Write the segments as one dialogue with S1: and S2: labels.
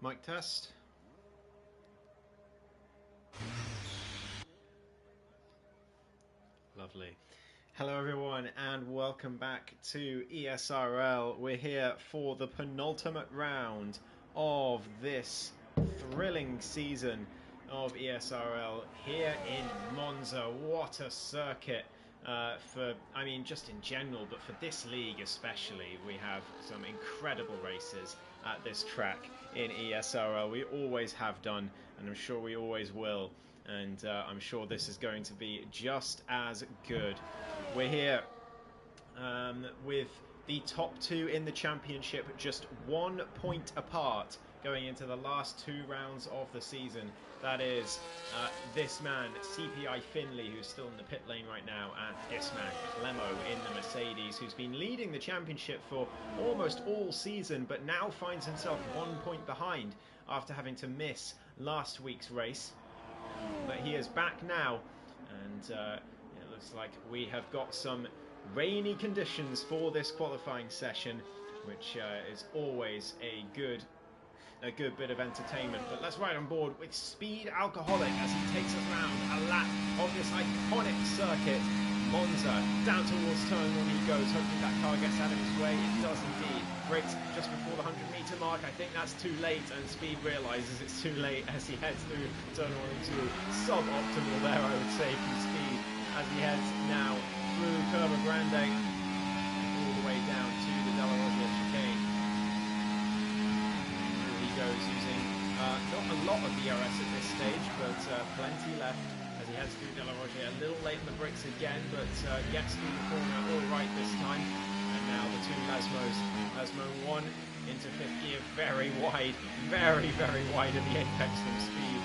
S1: Mic test. Lovely. Hello everyone and welcome back to ESRL. We're here for the penultimate round of this thrilling season of ESRL here in Monza. What a circuit just in general, but for this league especially. We have some incredible races at this track in ESRL. We always have done, and I'm sure we always will. And I'm sure this is going to be just as good. We're here with the top two in the championship just 1 point apart going into the last 2 rounds of the season. That is this man, CPI Finley, who's still in the pit lane right now, and this man, Clemo, in the Mercedes, who's been leading the championship for almost all season, but now finds himself 1 point behind after having to miss last week's race. But he is back now, and it looks like we have got some rainy conditions for this qualifying session, which is always a good bit of entertainment. But let's ride on board with Speed Alcoholic as he takes us round a lap of this iconic circuit. Monza, down towards turn 1 he goes, hoping that car gets out of his way. It does indeed. Brakes just before the 100-metre mark. I think that's too late, and Speed realises it's too late as he heads through turn 1 and 2. Suboptimal there, I would say, from Speed as he heads now through Curva Grande all the way down to the Della Roglia chicane. Here he goes using not a lot of DRS at this stage, but plenty left as he heads through Della Roglia. A little late on the brakes again, but gets through the corner all right this time. And now the two Lesmos. Lesmo 1 into 5th gear, very wide of the apex from Speed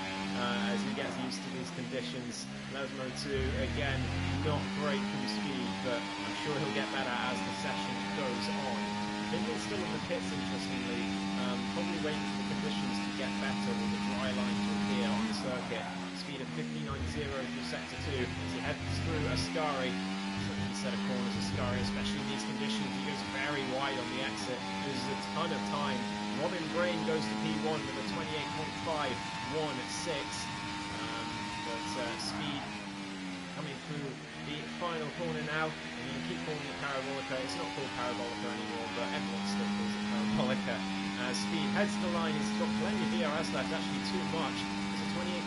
S1: as he gets used to these conditions. Lesmo 2, again, not great from Speed, but I'm sure he'll get better as the session goes on. Finley's still in the pits, interestingly, probably waiting for the conditions to get better with the dry line to appear on the circuit. Speed of 59.0 through sector 2 as he heads through Ascari. Set of corners, Ascari, especially in these conditions. He goes very wide on the exit, loses a ton of time. Robin Brain goes to P1 with a 28.5, 1.6. Speed coming through the final corner now. And you can keep calling it Parabolica. It's not called Parabolica anymore, but everyone still calls it Parabolica. Speed heads to the line. He's got plenty of DRS left, actually too much.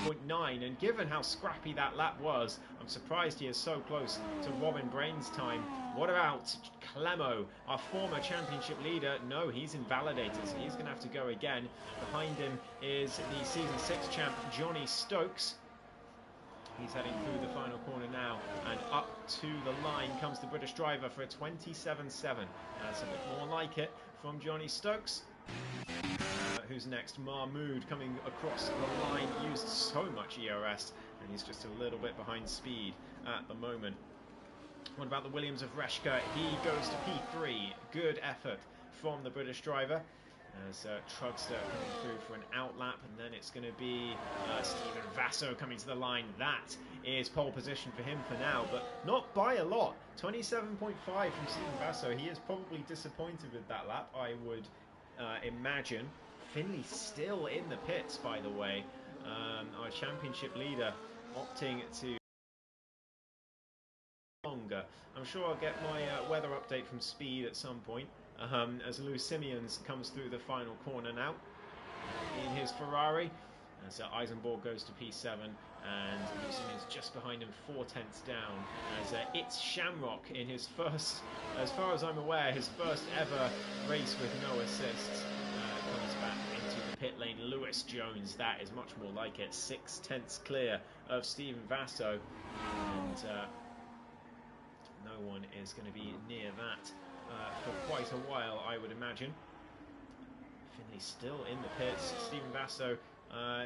S1: 28.9, and given how scrappy that lap was, I'm surprised he is so close to Robin Brain's time. What about Clemo, our former championship leader? No, he's invalidated, so he's going to have to go again. Behind him is the Season 6 champ, Johnny Stokes. He's heading through the final corner now, and up to the line comes the British driver for a 27.7. That's a bit more like it from Johnny Stokes. Who's next? Mahmood coming across the line, used so much ERS, and he's just a little bit behind Speed at the moment. What about the Williams of Reshka? He goes to P3. Good effort from the British driver as Trugster coming through for an outlap, and then it's going to be Stephen Vasso coming to the line. That is pole position for him for now, but not by a lot. 27.5 from Stephen Vasso. He is probably disappointed with that lap, I would imagine. Finley still in the pits, by the way. Our championship leader opting to longer. I'm sure I'll get my weather update from Speed at some point as Lou Simeons comes through the final corner now in his Ferrari. As Eisenborg goes to P7, and Lou Simeons just behind him, 4/10 down. As it's Shamrock in his first, as far as I'm aware, his first ever race with no assists. Comes back into the pit lane. Lewis Jones, that is much more like it. 6/10 clear of Stephen Vasso, and no one is going to be near that for quite a while, I would imagine. Finley still in the pits. Stephen Vasso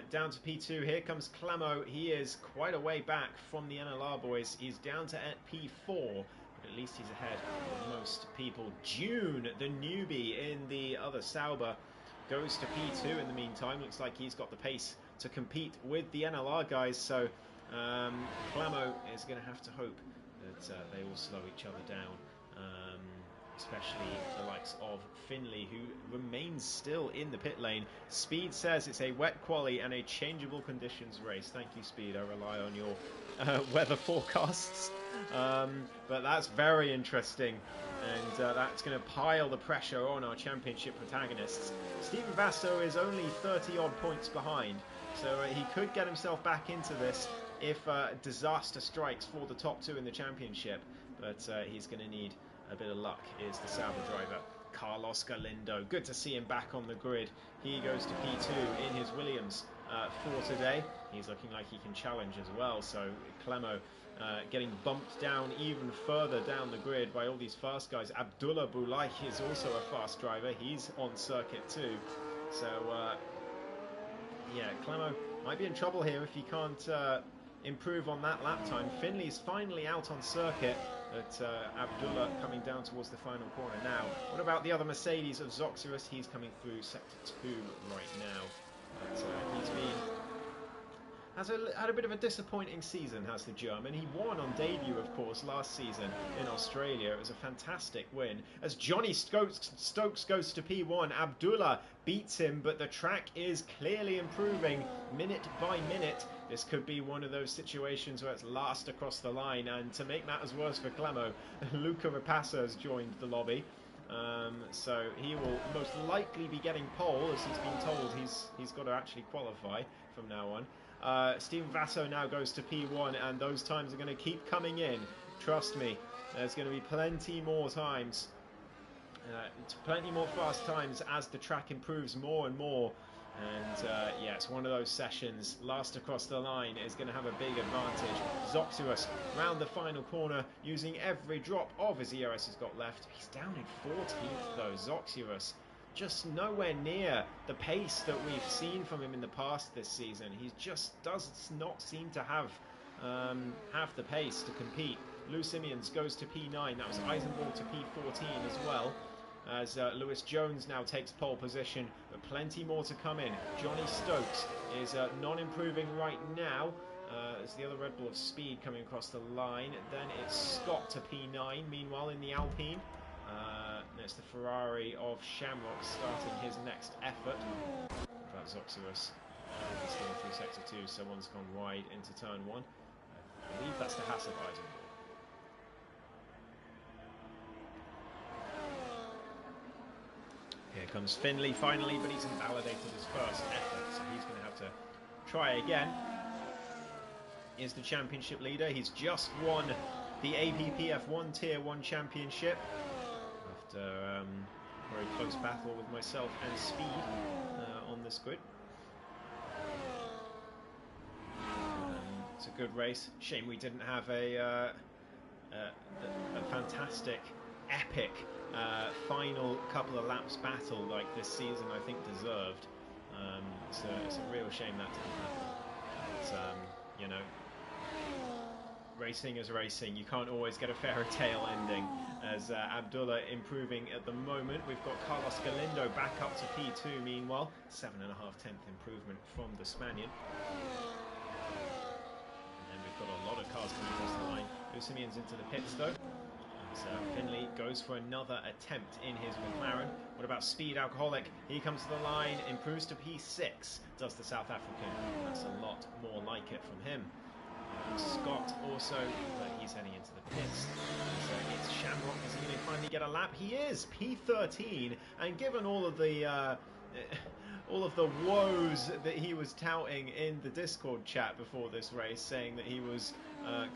S1: down to P2. Here comes Clemo. He is quite a way back from the NLR boys. He's down to P4. But at least he's ahead of most people. June, the newbie in the other Sauber, goes to P2 in the meantime. Looks like he's got the pace to compete with the NLR guys. So Clemo is going to have to hope that they all slow each other down. especially the likes of Finley, who remains still in the pit lane. Speed says it's a wet quali and a changeable conditions race. Thank you, Speed. I rely on your weather forecasts. But that's very interesting, and that's going to pile the pressure on our championship protagonists. Stephen Vasto is only 30-odd points behind, so he could get himself back into this if disaster strikes for the top two in the championship, but he's going to need a bit of luck. Is the Sauber driver, Carlos Galindo. Good to see him back on the grid. He goes to P2 in his Williams for today. He's looking like he can challenge as well, so Clemo getting bumped down even further down the grid by all these fast guys. Abdullah Boulaye is also a fast driver. He's on circuit too. So, yeah, Clemo might be in trouble here if he can't improve on that lap time. Finley's finally out on circuit, but Abdullah coming down towards the final corner now. What about the other Mercedes of Zoxyrus? He's coming through sector 2 right now. But he's had a bit of a disappointing season, has the German. He won on debut, of course, last season in Australia. It was a fantastic win. As Johnny Stokes goes to P1, Abdullah beats him, but the track is clearly improving minute by minute. This could be one of those situations where it's last across the line, and to make matters worse for Clemo, Luca Rapasso has joined the lobby. So he will most likely be getting pole, as he's been told he's got to actually qualify from now on. Stephen Vasso now goes to P1, and those times are going to keep coming in. Trust me, there's going to be plenty more times, plenty more fast times as the track improves more and more. And yeah, it's one of those sessions. Last across the line is going to have a big advantage. Zoxyrus round the final corner, using every drop of his ERS he's got left. He's down in 14th though. Zoxyrus just nowhere near the pace that we've seen from him in the past this season. He just does not seem to have the pace to compete. Lou Simeons goes to P9. That was Eisenball to P14 as well, as Lewis Jones now takes pole position, but plenty more to come in. Johnny Stokes is non-improving right now. There's the other Red Bull of Speed coming across the line. Then it's Scott to P9. Meanwhile, in the Alpine, it's the Ferrari of Shamrock starting his next effort. About Zoxyrus, he's going through sector 2, so one's gone wide into turn 1. I believe that's the Haas of Eisenball. Here comes Finley finally, but he's invalidated his first effort, so he's going to have to try again. Is the championship leader. He's just won the APPF1 Tier 1 championship after a very close battle with myself and Speed on this grid. It's a good race. Shame we didn't have a fantastic, epic final couple of laps battle like this season I think deserved. It's a real shame that didn't happen. But, you know, racing is racing. You can't always get a fairy tale ending. As Abdullah improving at the moment. We've got Carlos Galindo back up to P2 meanwhile. 7.5 tenth improvement from the Spaniard. And then we've got a lot of cars coming across the line. Lucimian's into the pits though. So Finley goes for another attempt in his McLaren. What about Speed Alcoholic? He comes to the line, improves to P6, does the South African. That's a lot more like it from him. Scott also, but he's heading into the pits. So it's Shamrock. Is he going to finally get a lap? He is, P13. And given all of the woes that he was touting in the Discord chat before this race, saying that he was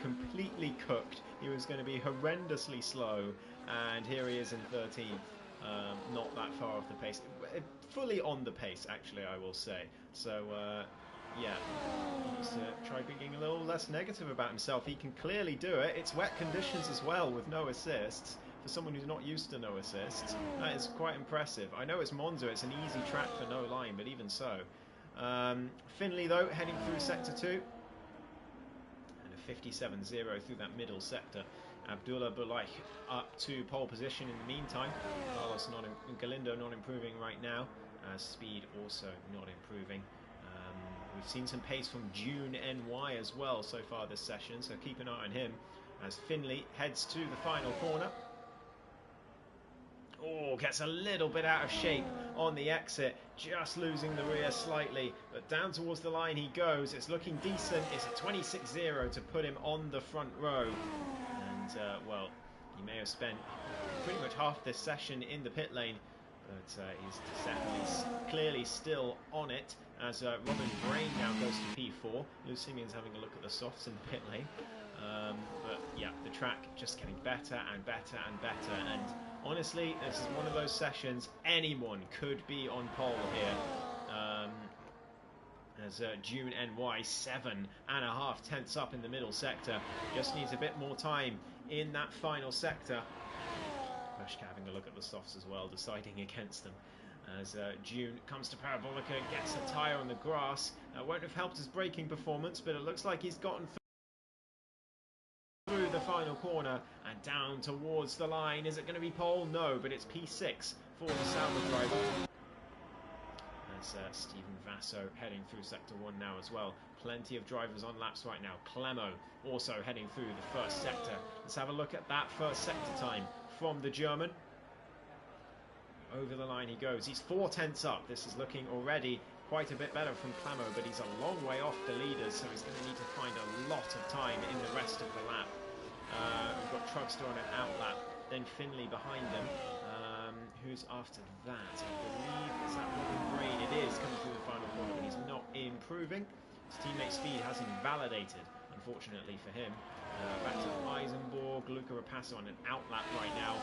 S1: completely cooked, he was going to be horrendously slow, and here he is in 13th, not that far off the pace, fully on the pace actually, I will say. So yeah, he needs to try being a little less negative about himself. He can clearly do it. It's wet conditions as well with no assists. For someone who's not used to no assists, that is quite impressive. I know it's Monza, it's an easy track for no line, but even so. Finley, though, heading through Sector 2. And a 57.0 through that middle sector. Abdullah Boulaye up to pole position in the meantime. Carlos Galindo not improving right now. Speed also not improving. We've seen some pace from June NY as well so far this session, so keep an eye on him as Finley heads to the final corner. Oh, gets a little bit out of shape on the exit, just losing the rear slightly, but down towards the line he goes. It's looking decent. It's a 26-0 to put him on the front row. And, well, he may have spent pretty much half this session in the pit lane, but he's definitely clearly still on it, as Robin Brain now goes to P4. Lou Simeon's having a look at the softs in the pit lane. But yeah, the track just getting better and better and better, and honestly, this is one of those sessions anyone could be on pole here. As June NY 7.5 tenths up in the middle sector, just needs a bit more time in that final sector. Rushka having a look at the softs as well, deciding against them. As June comes to Parabolica, gets a tyre on the grass. Won't have helped his braking performance, but it looks like he's gotten through the final corner and down towards the line. Is it going to be pole? No, but it's P6 for the Sauber driver. As Stephen Vasso heading through sector 1 now as well. Plenty of drivers on laps right now. Clemo also heading through the first sector. Let's have a look at that first sector time from the German. Over the line he goes. He's 4 tenths up. This is looking already quite a bit better from Clemo, but he's a long way off the leaders, so he's going to need to find a lot of time in the rest of the lap. We've got Trugster on an out lap, then Finley behind them. Who's after that? I believe it's that Robin Brain. It is coming through the final corner, but he's not improving. His teammate speed has invalidated, unfortunately for him. Back to Eisenborg, Luca Rapasso on an out lap right now.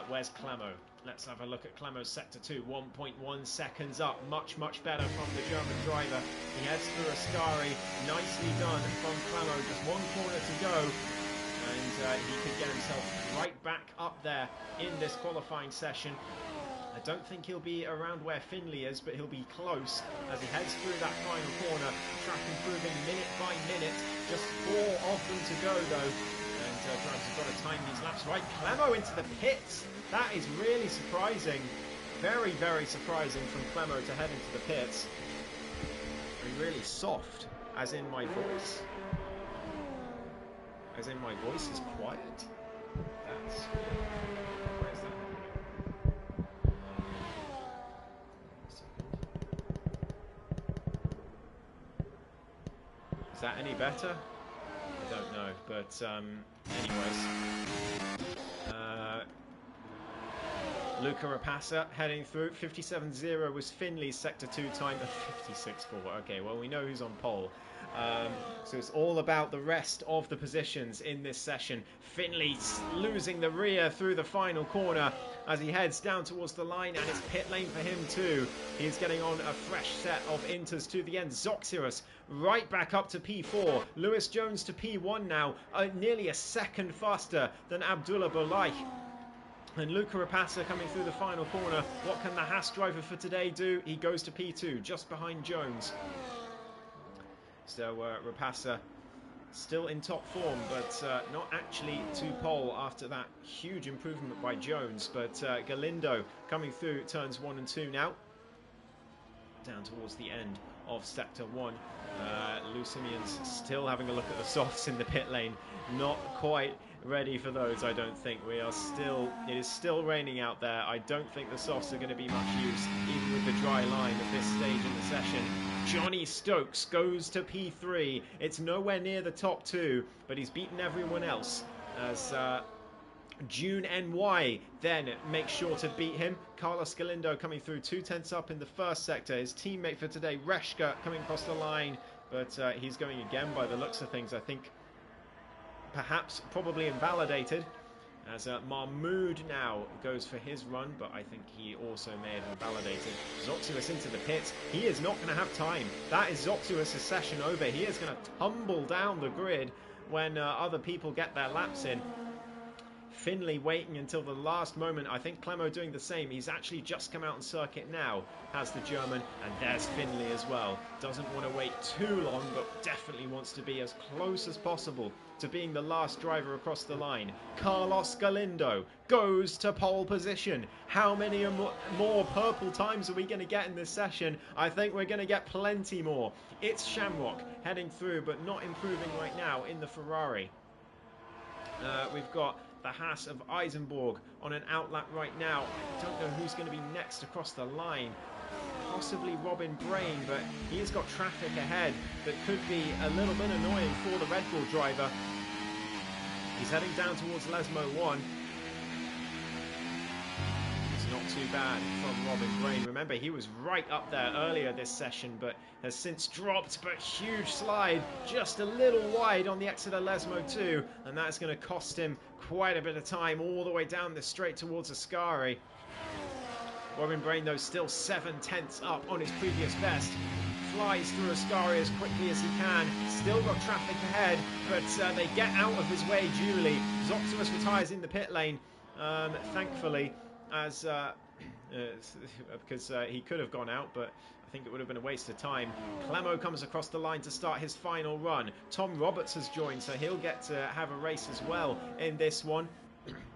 S1: Where's Clemo? Let's have a look at Clemo's sector 2. 1.1 seconds up. Much better from the German driver. He heads through Ascari. Nicely done from Clemo. Just one corner to go. And he could get himself right back up there in this qualifying session. I don't think he'll be around where Finley is, but he'll be close as he heads through that final corner. Track improving minute by minute. Just 4 of them to go, though. And drivers have got to time these laps right. Clemo into the pits. That is really surprising. Very surprising from Clemo to head into the pits. And really soft, as in my voice. As in my voice is quiet. That's... Where's that? Is that any better? I don't know, but anyways. Luca Rapassa heading through. 57.0 was Finley's sector 2 time of 56.4. Okay, well, we know who's on pole. So it's all about the rest of the positions in this session. Finley losing the rear through the final corner as he heads down towards the line, and it's pit lane for him too. He's getting on a fresh set of inters to the end. Zoxirus right back up to P4. Lewis Jones to P1 now, nearly a second faster than Abdullah Bolai. And Luca Rapassa coming through the final corner. What can the Haas driver for today do? He goes to P2, just behind Jones. So Rapassa still in top form, but not actually to pole after that huge improvement by Jones. But Galindo coming through turns 1 and 2 now. Down towards the end of sector 1. Lou Simeon's still having a look at the softs in the pit lane. Not quite ready for those, I don't think. It is still raining out there. I don't think the softs are going to be much use, even with the dry line at this stage in the session. Johnny Stokes goes to P3. It's nowhere near the top 2, but he's beaten everyone else as June NY then makes sure to beat him. Carlos Galindo coming through 2 tenths up in the first sector. His teammate for today, Reshka, coming across the line, but he's going again by the looks of things. I think perhaps probably invalidated, as Mahmoud now goes for his run, but I think he also may have invalidated. Zoxirus into the pits. He is not going to have time. That is Zoxirus' session over. He is going to tumble down the grid when other people get their laps in. Finley waiting until the last moment. I think Clemo doing the same. He's actually just come out on circuit now, has the German, and there's Finley as well. Doesn't want to wait too long, but definitely wants to be as close as possible to being the last driver across the line. Carlos Galindo goes to pole position. How many more purple times are we going to get in this session? I think we're going to get plenty more. It's Shamrock heading through, but not improving right now in the Ferrari. We've got the Haas of Eisenborg on an outlap right now. I don't know who's going to be next across the line. Possibly Robin Brain, but he has got traffic ahead that could be a little bit annoying for the Red Bull driver. He's heading down towards Lesmo 1. It's not too bad from Robin Brain. Remember, he was right up there earlier this session, but has since dropped. But huge slide, just a little wide on the exit of Lesmo 2, and that's going to cost him quite a bit of time all the way down the straight towards Ascari. Robin Brain, though, still 7/10 up on his previous best. Flies through Ascari as quickly as he can. Still got traffic ahead, but they get out of his way duly. Zoximus retires in the pit lane, thankfully, as because he could have gone out, but I think it would have been a waste of time. Clemo comes across the line to start his final run. Tom Roberts has joined, so he'll get to have a race as well in this one.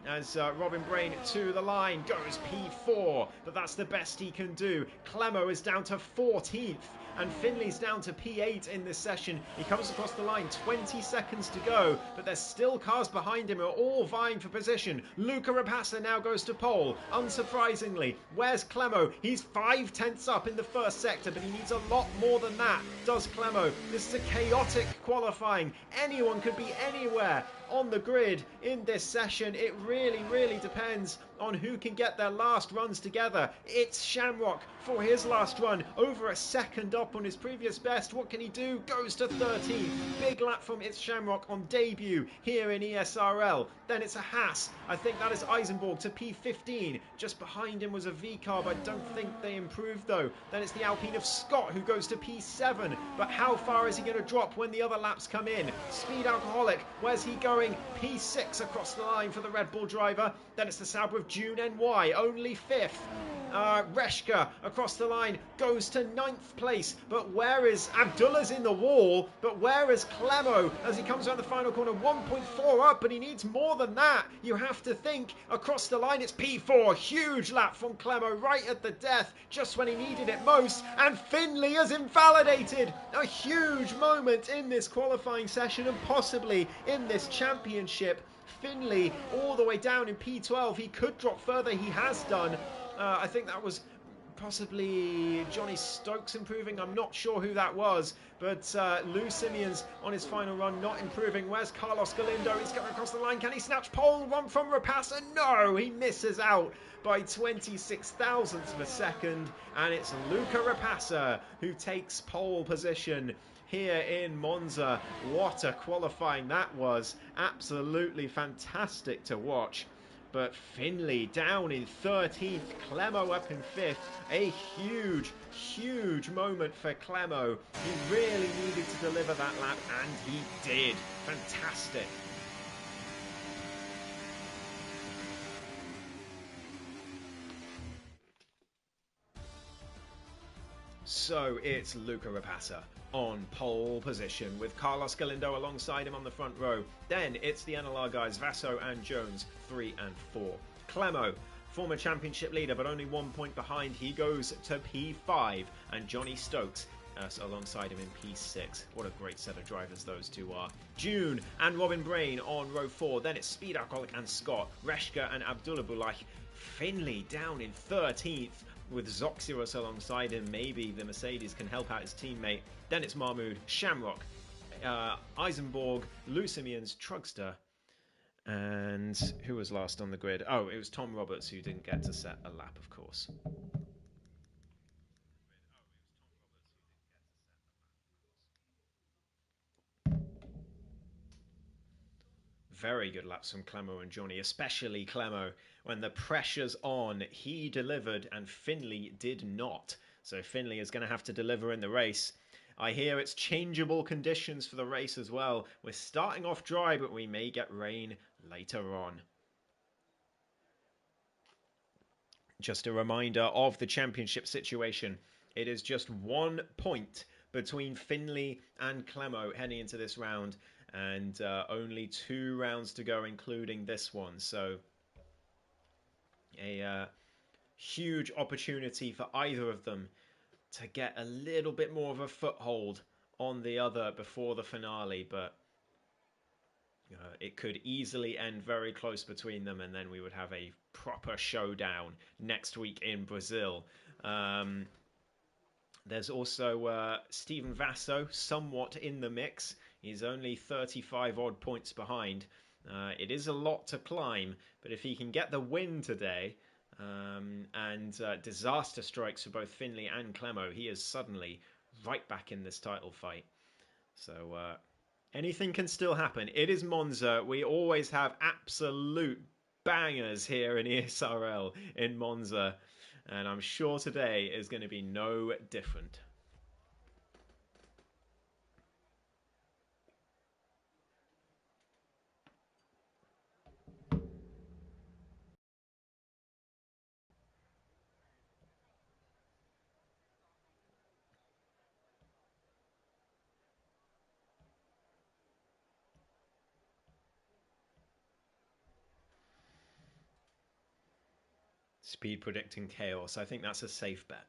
S1: As Robin Brain to the line goes P4, but that's the best he can do. Clemo is down to 14th, and Finley's down to P8 in this session. He comes across the line, 20 seconds to go, but there's still cars behind him who are all vying for position. Luca Rapassa now goes to pole, unsurprisingly. Where's Clemo? He's 5/10 up in the first sector, but he needs a lot more than that, does Clemo. This is a chaotic qualifying. Anyone could be anywhere on the grid in this session. It really depends on who can get their last runs together. It's Shamrock for his last run, over a second up on his previous best. What can he do? Goes to 13th. Big lap from It's Shamrock on debut here in ESRL. Then it's a Haas. I think that is Eisenborg to P15. Just behind him was a V-Carb. I don't think they improved though. Then it's the Alpine of Scott who goes to P7. But how far is he going to drop when the other laps come in? Speed Alcoholic, where's he going? P6 across the line for the Red Bull driver. Then it's the Sauber of June NY, only 5th. Reshka across the line goes to 9th place, but where is Abdullah's in the wall, but where is Clemo as he comes around the final corner? 1.4 up, but he needs more than that. You have to think across the line. It's P4, huge lap from Clemo right at the death, just when he needed it most, and Finley is invalidated. A huge moment in this qualifying session and possibly in this championship. Finley all the way down in P12. He could drop further, he has done. I think that was possibly Johnny Stokes improving. I'm not sure who that was, but Lou Simeons on his final run not improving. Where's Carlos Galindo? He's going across the line. Can he snatch pole? One from Rapassa? No, he misses out by 26 thousandths of a second, and it's Luca Rapassa who takes pole position here in Monza. What a qualifying that was. Absolutely fantastic to watch. But Finley down in 13th, Clemo up in 5th. A huge moment for Clemo. He really needed to deliver that lap, and he did. Fantastic. So it's Luca Rapassa on pole position with Carlos Galindo alongside him on the front row. Then it's the NLR guys Vasso and Jones 3 and 4. Clemo, former championship leader but only 1 point behind, he goes to P5, and Johnny Stokes alongside him in P6. What a great set of drivers those two are. June and Robin Brain on row 4. Then it's Speed Alcoholic and Scott, Reshka and Abdullah Bulach. Finley down in 13th with Zoxiros alongside him. Maybe the Mercedes can help out his teammate. Then it's Mahmoud, Shamrock, Eisenborg, Lou Simeons, Trugster, and who was last on the grid? Oh, it was Tom Roberts who didn't get to set a lap, of course. Very good laps from Clemo and Johnny, especially Clemo. When the pressure's on, he delivered and Finley did not. So Finley is going to have to deliver in the race. I hear it's changeable conditions for the race as well. We're starting off dry, but we may get rain later on. Just a reminder of the championship situation. It is just 1 point between Finley and Clemo heading into this round, and only 2 rounds to go, including this one. So a huge opportunity for either of them to get a little bit more of a foothold on the other before the finale, but It could easily end very close between them, and then we would have a proper showdown next week in Brazil. There's also Stephen Vasso, somewhat in the mix. He's only 35 odd points behind. It is a lot to climb, but if he can get the win today, and disaster strikes for both Finley and Clemo, he is suddenly right back in this title fight. So anything can still happen. It is Monza. We always have absolute bangers here in ESRL in Monza. And I'm sure today is going to be no different. Speed predicting chaos. I think that's a safe bet.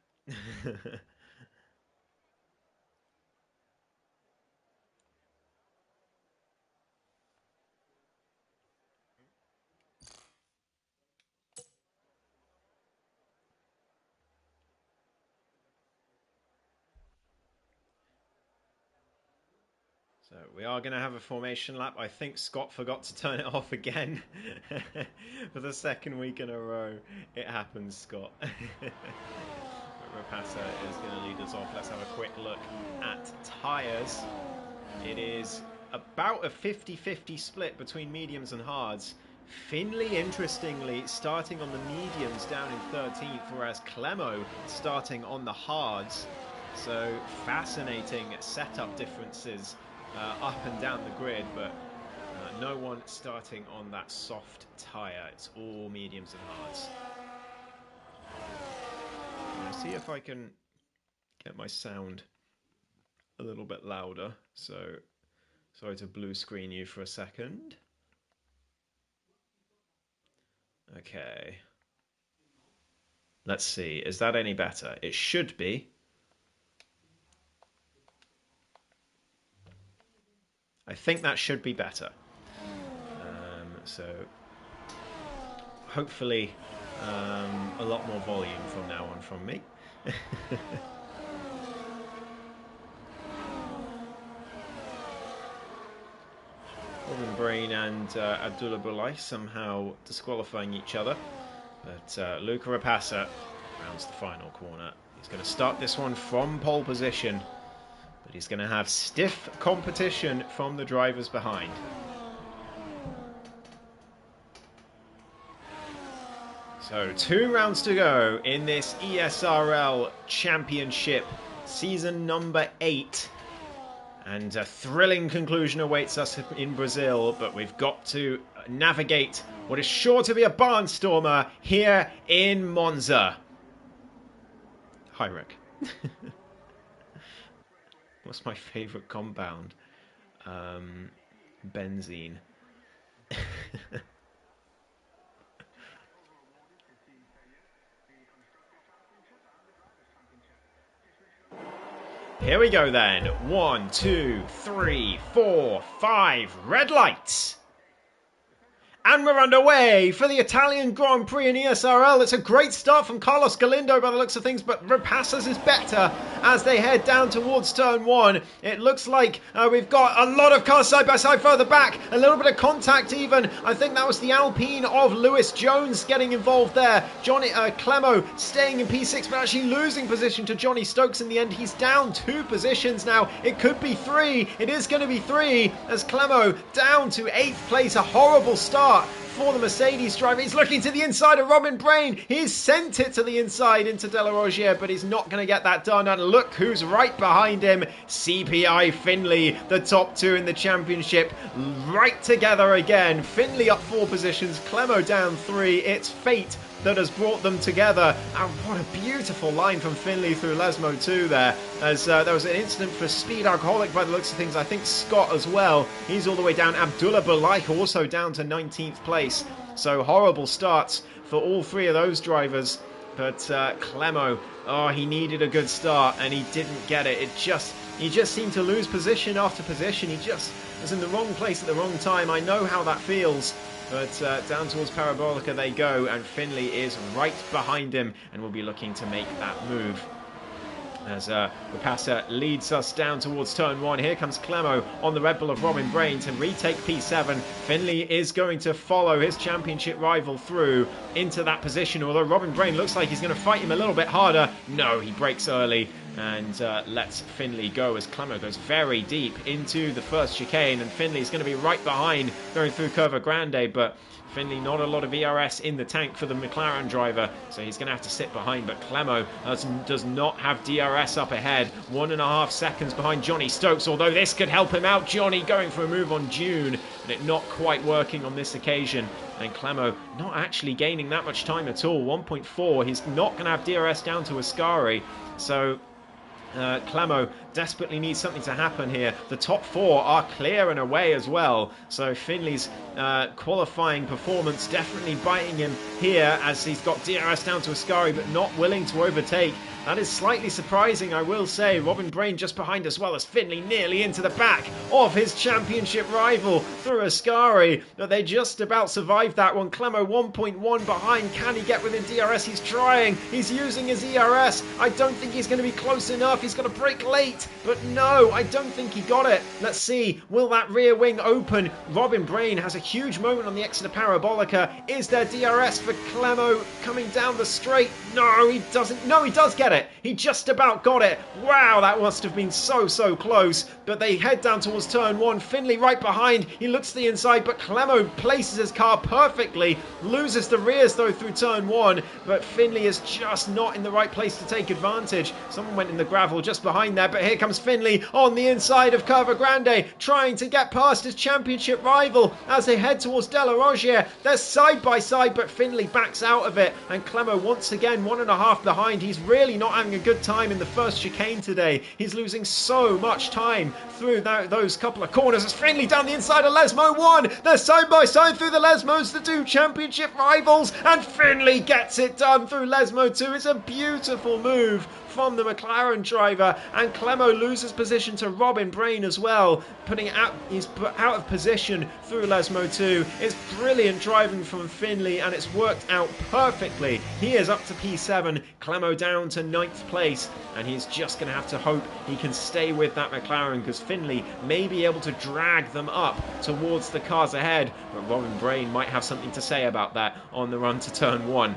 S1: So we are going to have a formation lap. I think Scott forgot to turn it off again for the second week in a row. It happens, Scott. But Rapassa is going to lead us off. Let's have a quick look at tyres. It is about a 50-50 split between mediums and hards. Finley, interestingly, starting on the mediums down in 13th, whereas Clemo starting on the hards. So fascinating setup differences up and down the grid, but no one starting on that soft tyre. It's all mediums and hards. Let's see if I can get my sound a little bit louder. So sorry to blue screen you for a second. Okay. Let's see. Is that any better? It should be. I think that should be better. So hopefully a lot more volume from now on from me. Robin Brain and Abdullah Boulay somehow disqualifying each other. But Luca Rapassa rounds the final corner. He's going to start this one from pole position. But he's going to have stiff competition from the drivers behind. So 2 rounds to go in this ESRL Championship, season number 8. And a thrilling conclusion awaits us in Brazil, but we've got to navigate what is sure to be a barnstormer here in Monza. Hi, Rick. What's my favourite compound? Benzene. Here we go then. 1, 2, 3, 4, 5. Red lights. And we're underway for the Italian Grand Prix in ESRL. It's a great start from Carlos Galindo by the looks of things, but Rapassa's is better as they head down towards turn 1. It looks like we've got a lot of cars side by side further back. A little bit of contact even. I think that was the Alpine of Lewis Jones getting involved there. Johnny Clemo staying in P6, but actually losing position to Johnny Stokes in the end. He's down 2 positions now. It could be 3. It is going to be 3 as Clemo down to 8th place. A horrible start for the Mercedes driver. He's looking to the inside of Robin Brain. He's sent it to the inside into De La Rogier, but he's not going to get that done. And look who's right behind him. CPI Finley, the top 2 in the championship, right together again. Finley up 4 positions, Clemo down 3. It's fate that has brought them together. And what a beautiful line from Finley through Lesmo 2 there, as there was an incident for Speed Alcoholic by the looks of things. I think Scott as well. He's all the way down. Abdullah Balaik also down to 19th place. So horrible starts for all 3 of those drivers. But Clemo, oh, he needed a good start and he didn't get it. It just he just seemed to lose position after position. He just was in the wrong place at the wrong time. I know how that feels. But down towards Parabolica they go, and Finley is right behind him and will be looking to make that move. As Rapassa leads us down towards turn 1. Here comes Clemo on the Red Bull of Robin Brain to retake P7. Finley is going to follow his championship rival through into that position, although Robin Brain looks like he's going to fight him a little bit harder. No, he breaks early and lets Finley go as Clemo goes very deep into the first chicane, and Finley's going to be right behind going through Curva Grande, but Finley not a lot of ERS in the tank for the McLaren driver, so he's going to have to sit behind. But Clemo does not have DRS up ahead, 1.5 seconds behind Johnny Stokes, although this could help him out. Johnny going for a move on June, and it not quite working on this occasion. And Clemo not actually gaining that much time at all, 1.4. He's not going to have DRS down to Ascari, so Clemo desperately needs something to happen here. The top 4 are clear and away as well, so Finley's qualifying performance definitely biting him here as he's got DRS down to Ascari but not willing to overtake. That is slightly surprising, I will say. Robin Brain just behind as well as Finley nearly into the back of his championship rival through Ascari. But they just about survived that one. Clemo 1.1 behind. Can he get within DRS? He's trying. He's using his ERS. I don't think he's going to be close enough. He's going to brake late. But no, I don't think he got it. Let's see. Will that rear wing open? Robin Brain has a huge moment on the exit of Parabolica. Is there DRS for Clemo coming down the straight? No, he doesn't. No, he does get it. He just about got it. Wow, that must have been so close. But they head down towards turn 1. Finley right behind. He looks to the inside, but Clemo places his car perfectly. Loses the rears though through turn 1. But Finley is just not in the right place to take advantage. Someone went in the gravel just behind there, but here comes Finley on the inside of Curva Grande, trying to get past his championship rival as they head towards De La Rogier. They're side by side, but Finley backs out of it, and Clemo once again 1.5 behind. He's really not having a good time in the first chicane today. He's losing so much time through those couple of corners as Finley down the inside of Lesmo 1. They're side by side through the Lesmos, the 2 championship rivals, and Finley gets it done through Lesmo 2. It's a beautiful move from the McLaren driver, and Clemo loses position to Robin Brain as well, he's put out of position through Lesmo 2. It's brilliant driving from Finley, and it's worked out perfectly. He is up to P7, Clemo down to 9th place, and he's just going to have to hope he can stay with that McLaren, because Finley may be able to drag them up towards the cars ahead, but Robin Brain might have something to say about that on the run to turn 1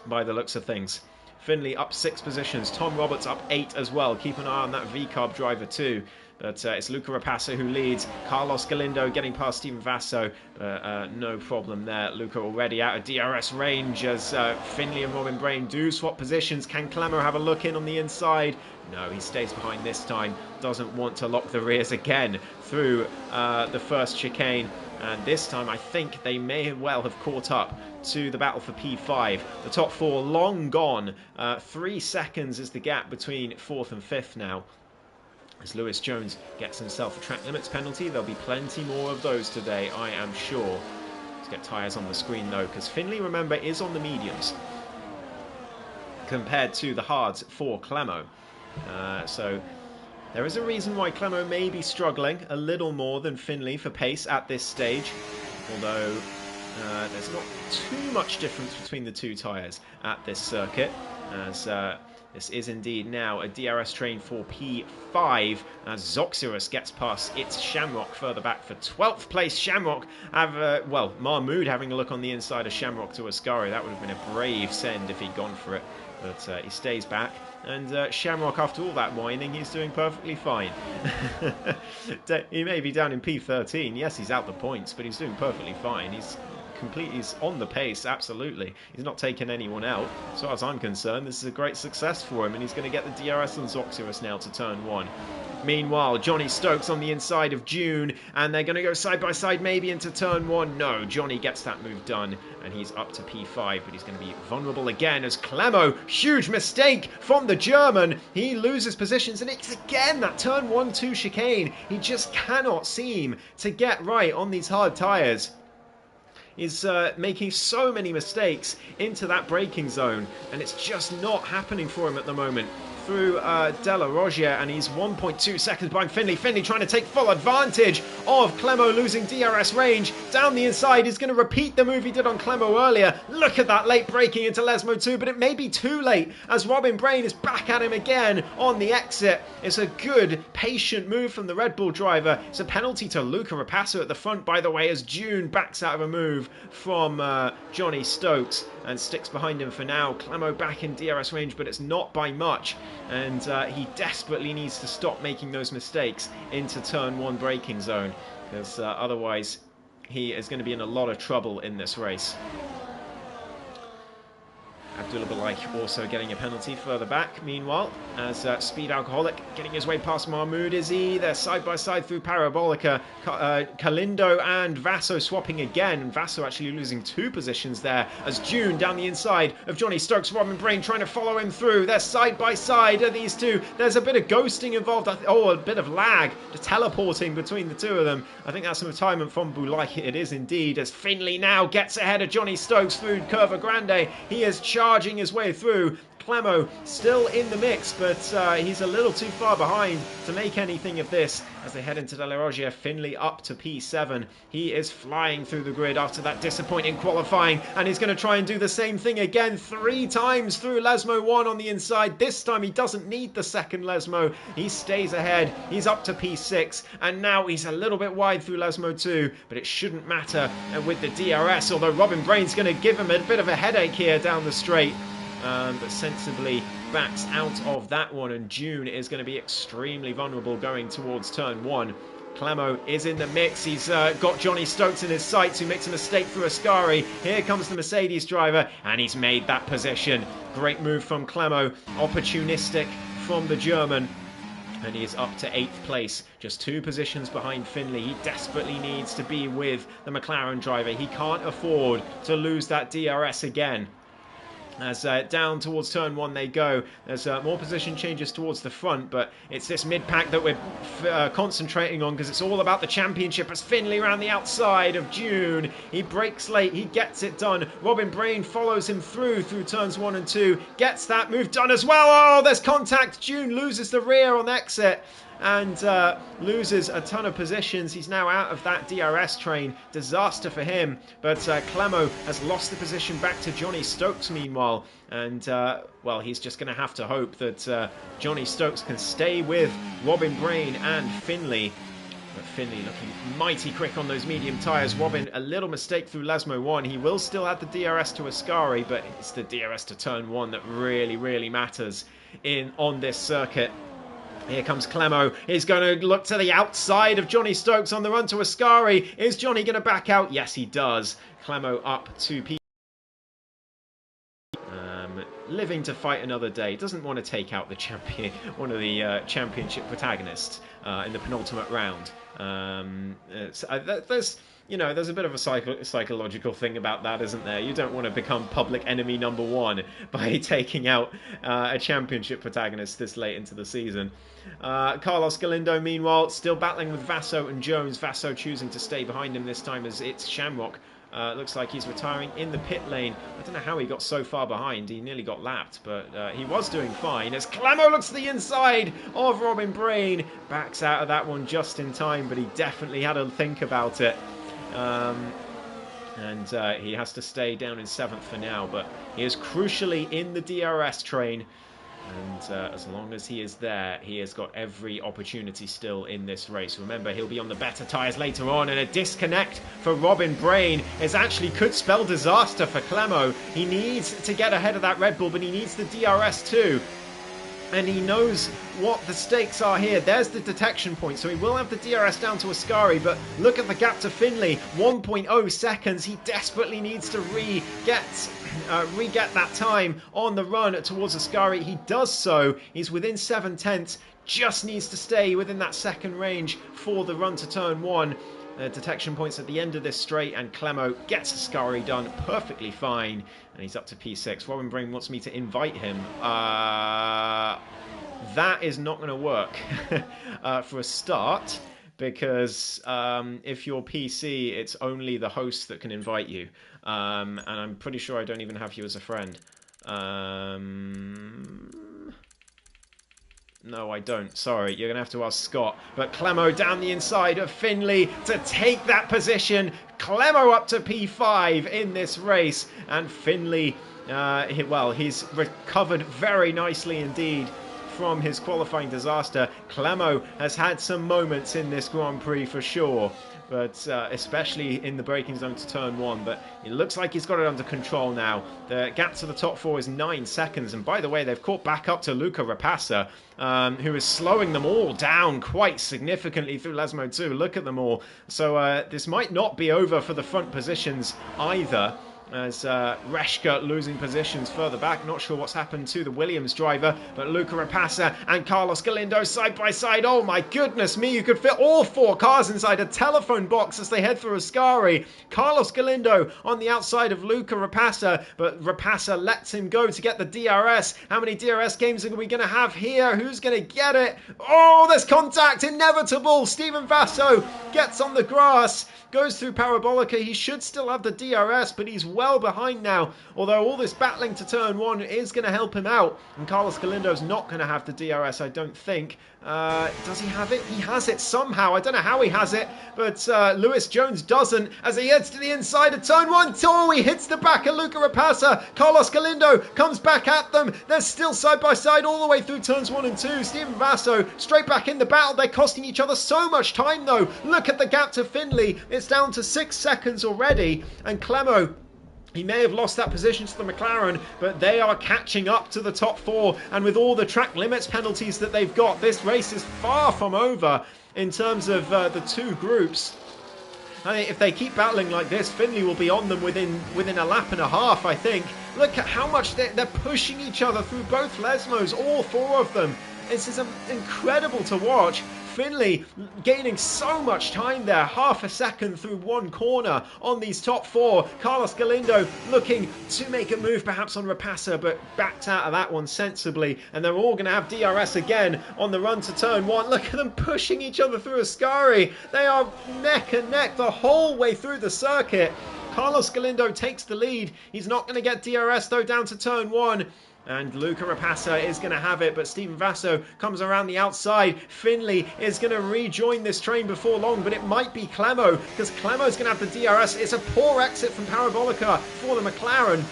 S1: by the looks of things. Finley up 6 positions. Tom Roberts up 8 as well. Keep an eye on that V-Carb driver too. But it's Luca Rapassa who leads. Carlos Galindo getting past Steven Vasso. No problem there. Luca already out of DRS range as Finley and Robin Brain do swap positions. Can Clemo have a look in on the inside? No, he stays behind this time. Doesn't want to lock the rears again through the first chicane. And this time I think they may well have caught up to the battle for P5. The top 4 long gone. 3 seconds is the gap between 4th and 5th now, as Lewis Jones gets himself a track limits penalty. There'll be plenty more of those today, I am sure. Let's get tyres on the screen though, because Finley, remember, is on the mediums compared to the hards for Clemo. So there is a reason why Clemo may be struggling a little more than Finley for pace at this stage, although there's not too much difference between the 2 tyres at this circuit, as this is indeed now a DRS train for P5 as Zoxyrus gets past its Shamrock further back for 12th place. Shamrock have, Mahmoud having a look on the inside of Shamrock to Ascari. That would have been a brave send if he'd gone for it, but he stays back. And Shamrock, after all that whining, he's doing perfectly fine. He may be down in P13. Yes, he's out the points, but he's doing perfectly fine. He's on the pace, absolutely. He's not taken anyone out. As far as I'm concerned, this is a great success for him, and he's going to get the DRS on Zoxyrus now to turn 1. Meanwhile, Johnny Stokes on the inside of June, and they're going to go side by side maybe into turn 1. No, Johnny gets that move done, and he's up to P5, but he's going to be vulnerable again as Clemo, huge mistake from the German. He loses positions, and it's again that turn 1-2 chicane. He just cannot seem to get right on these hard tyres. Is making so many mistakes into that braking zone, and it's just not happening for him at the moment. through De La Roggia, and he's 1.2 seconds behind Finley. Finley trying to take full advantage of Clemo losing DRS range. Down the inside, he's going to repeat the move he did on Clemo earlier. Look at that late braking into Lesmo 2, but it may be too late as Robin Brain is back at him again on the exit. It's a good, patient move from the Red Bull driver. It's a penalty to Luca Rapasso at the front, by the way, as June backs out of a move from Johnny Stokes and sticks behind him for now. Clemo back in DRS range, but it's not by much, and he desperately needs to stop making those mistakes into turn 1 braking zone, because otherwise he is going to be in a lot of trouble in this race. Abdullah Balaik also getting a penalty further back, meanwhile, as Speed Alcoholic getting his way past Mahmoud Izzy. They're side by side through Parabolica. Kalindo and Vasso swapping again. Vasso actually losing 2 positions there as June down the inside of Johnny Stokes. Robin Brain trying to follow him through. They're side by side, these two. There's a bit of ghosting involved. Oh, a bit of lag. The teleporting between the two of them. I think that's some retirement from Bulaik. It is indeed, as Finley now gets ahead of Johnny Stokes through Curva Grande. He is charging his way through. Clemo still in the mix, but he's a little too far behind to make anything of this as they head into De La Roggia. Finley up to P7. He is flying through the grid after that disappointing qualifying, and he's going to try and do the same thing again 3 times through Lesmo 1 on the inside. This time he doesn't need the second Lesmo. He stays ahead. He's up to P6, and now he's a little bit wide through Lesmo 2, but it shouldn't matter with the DRS, although Robin Brain's going to give him a bit of a headache here down the straight. But sensibly backs out of that one, and June is going to be extremely vulnerable going towards turn 1. Clemo is in the mix. He's got Johnny Stokes in his sights, who makes a mistake through Ascari. Here comes the Mercedes driver, and he's made that position. Great move from Clemo, opportunistic from the German. And he is up to 8th place, just 2 positions behind Finley. He desperately needs to be with the McLaren driver. He can't afford to lose that DRS again. As down towards turn 1 they go. There's more position changes towards the front, but it's this mid-pack that we're concentrating on, because it's all about the championship. As Finley around the outside of June, he breaks late, he gets it done. Robin Brain follows him through turns 1 and 2, gets that move done as well. Oh, there's contact. June loses the rear on exit and loses a ton of positions. He's now out of that DRS train. Disaster for him. But Clemo has lost the position back to Johnny Stokes meanwhile. And, well, he's just going to have to hope that Johnny Stokes can stay with Robin Brain and Finley. But Finley looking mighty quick on those medium tyres. Robin, a little mistake through Lesmo 1. He will still have the DRS to Ascari, but it's the DRS to turn 1 that really, really matters on this circuit. Here comes Clemo. He's going to look to the outside of Johnny Stokes on the run to Ascari. Is Johnny going to back out? Yes, he does. Clemo up to P. Living to fight another day. Doesn't want to take out the champion, one of the championship protagonists in the penultimate round. There's a bit of a psychological thing about that, isn't there? You don't want to become public enemy number 1 by taking out a championship protagonist this late into the season. Carlos Galindo, meanwhile, still battling with Vasso and Jones. Vasso choosing to stay behind him this time, as it's Shamrock. Looks like he's retiring in the pit lane. I don't know how he got so far behind. He nearly got lapped, but he was doing fine. As Clemo looks to the inside of Robin Brain. Backs out of that one just in time, but he definitely had to think about it. And he has to stay down in 7th for now, but he is crucially in the DRS train. And as long as he is there, he has got every opportunity still in this race. Remember, he'll be on the better tyres later on, and a disconnect for Robin Brain could spell disaster for Clemo. He needs to get ahead of that Red Bull, but he needs the DRS too. And he knows what the stakes are here. There's the detection point, so he will have the DRS down to Ascari, but look at the gap to Finley, 1.0 seconds. He desperately needs to re-get that time on the run towards Ascari. He does so. He's within 7/10, just needs to stay within that second range for the run to turn 1. Detection points at the end of this straight, and Clemo gets Ascari done perfectly fine, and he's up to P6. Robin Brain wants me to invite him. That is not going to work for a start, because if you're PC, it's only the host that can invite you, and I'm pretty sure I don't even have you as a friend. No, I don't. Sorry, you're going to have to ask Scott. But Clemo down the inside of Finley to take that position. Clemo up to P5 in this race. And Finley, he's recovered very nicely indeed from his qualifying disaster. Clemo has had some moments in this Grand Prix for sure, but especially in the braking zone to turn 1, but it looks like he's got it under control now. The gap to the top 4 is 9 seconds, and by the way, they've caught back up to Luca Rapassa, who is slowing them all down quite significantly through Lesmo 2. Look at them all. So this might not be over for the front positions either, as Reshka losing positions further back. Not sure what's happened to the Williams driver, but Luca Rapassa and Carlos Galindo side by side. Oh my goodness me, you could fit all 4 cars inside a telephone box as they head through Ascari. Carlos Galindo on the outside of Luca Rapassa, but Rapassa lets him go to get the DRS. How many DRS games are we going to have here? Who's going to get it? Oh, there's contact, inevitable. Steven Vasso gets on the grass, goes through Parabolica. He should still have the DRS, but he's well behind now, although all this battling to turn 1 is going to help him out, and Carlos Galindo's not going to have the DRS, I don't think. Does he have it? He has it somehow. I don't know how he has it, but Lewis Jones doesn't, as he heads to the inside of turn 1. Oh, he hits the back of Luca Rapassa. Carlos Galindo comes back at them. They're still side by side all the way through turns 1 and 2. Steven Vasso straight back in the battle. They're costing each other so much time though. Look at the gap to Finley. It's down to 6 seconds already, and Clemo, he may have lost that position to the McLaren, but they are catching up to the top 4. And with all the track limits penalties that they've got, this race is far from over in terms of the 2 groups. I think if they keep battling like this, Finley will be on them within a lap and a half, I think. Look at how much they're pushing each other through both Lesmos, all 4 of them. This is incredible to watch. Finley gaining so much time there, half a second through 1 corner on these top 4. Carlos Galindo looking to make a move perhaps on Rapassa, but backed out of that one sensibly, and they're all going to have DRS again on the run to turn 1. Look at them pushing each other through Ascari. They are neck and neck the whole way through the circuit. Carlos Galindo takes the lead. He's not going to get DRS though down to turn 1. And Luca Rapassa is going to have it, but Steven Vasso comes around the outside. Finley is going to rejoin this train before long, but it might be Clemo, because Clemo's going to have the DRS. It's a poor exit from Parabolica for the McLaren,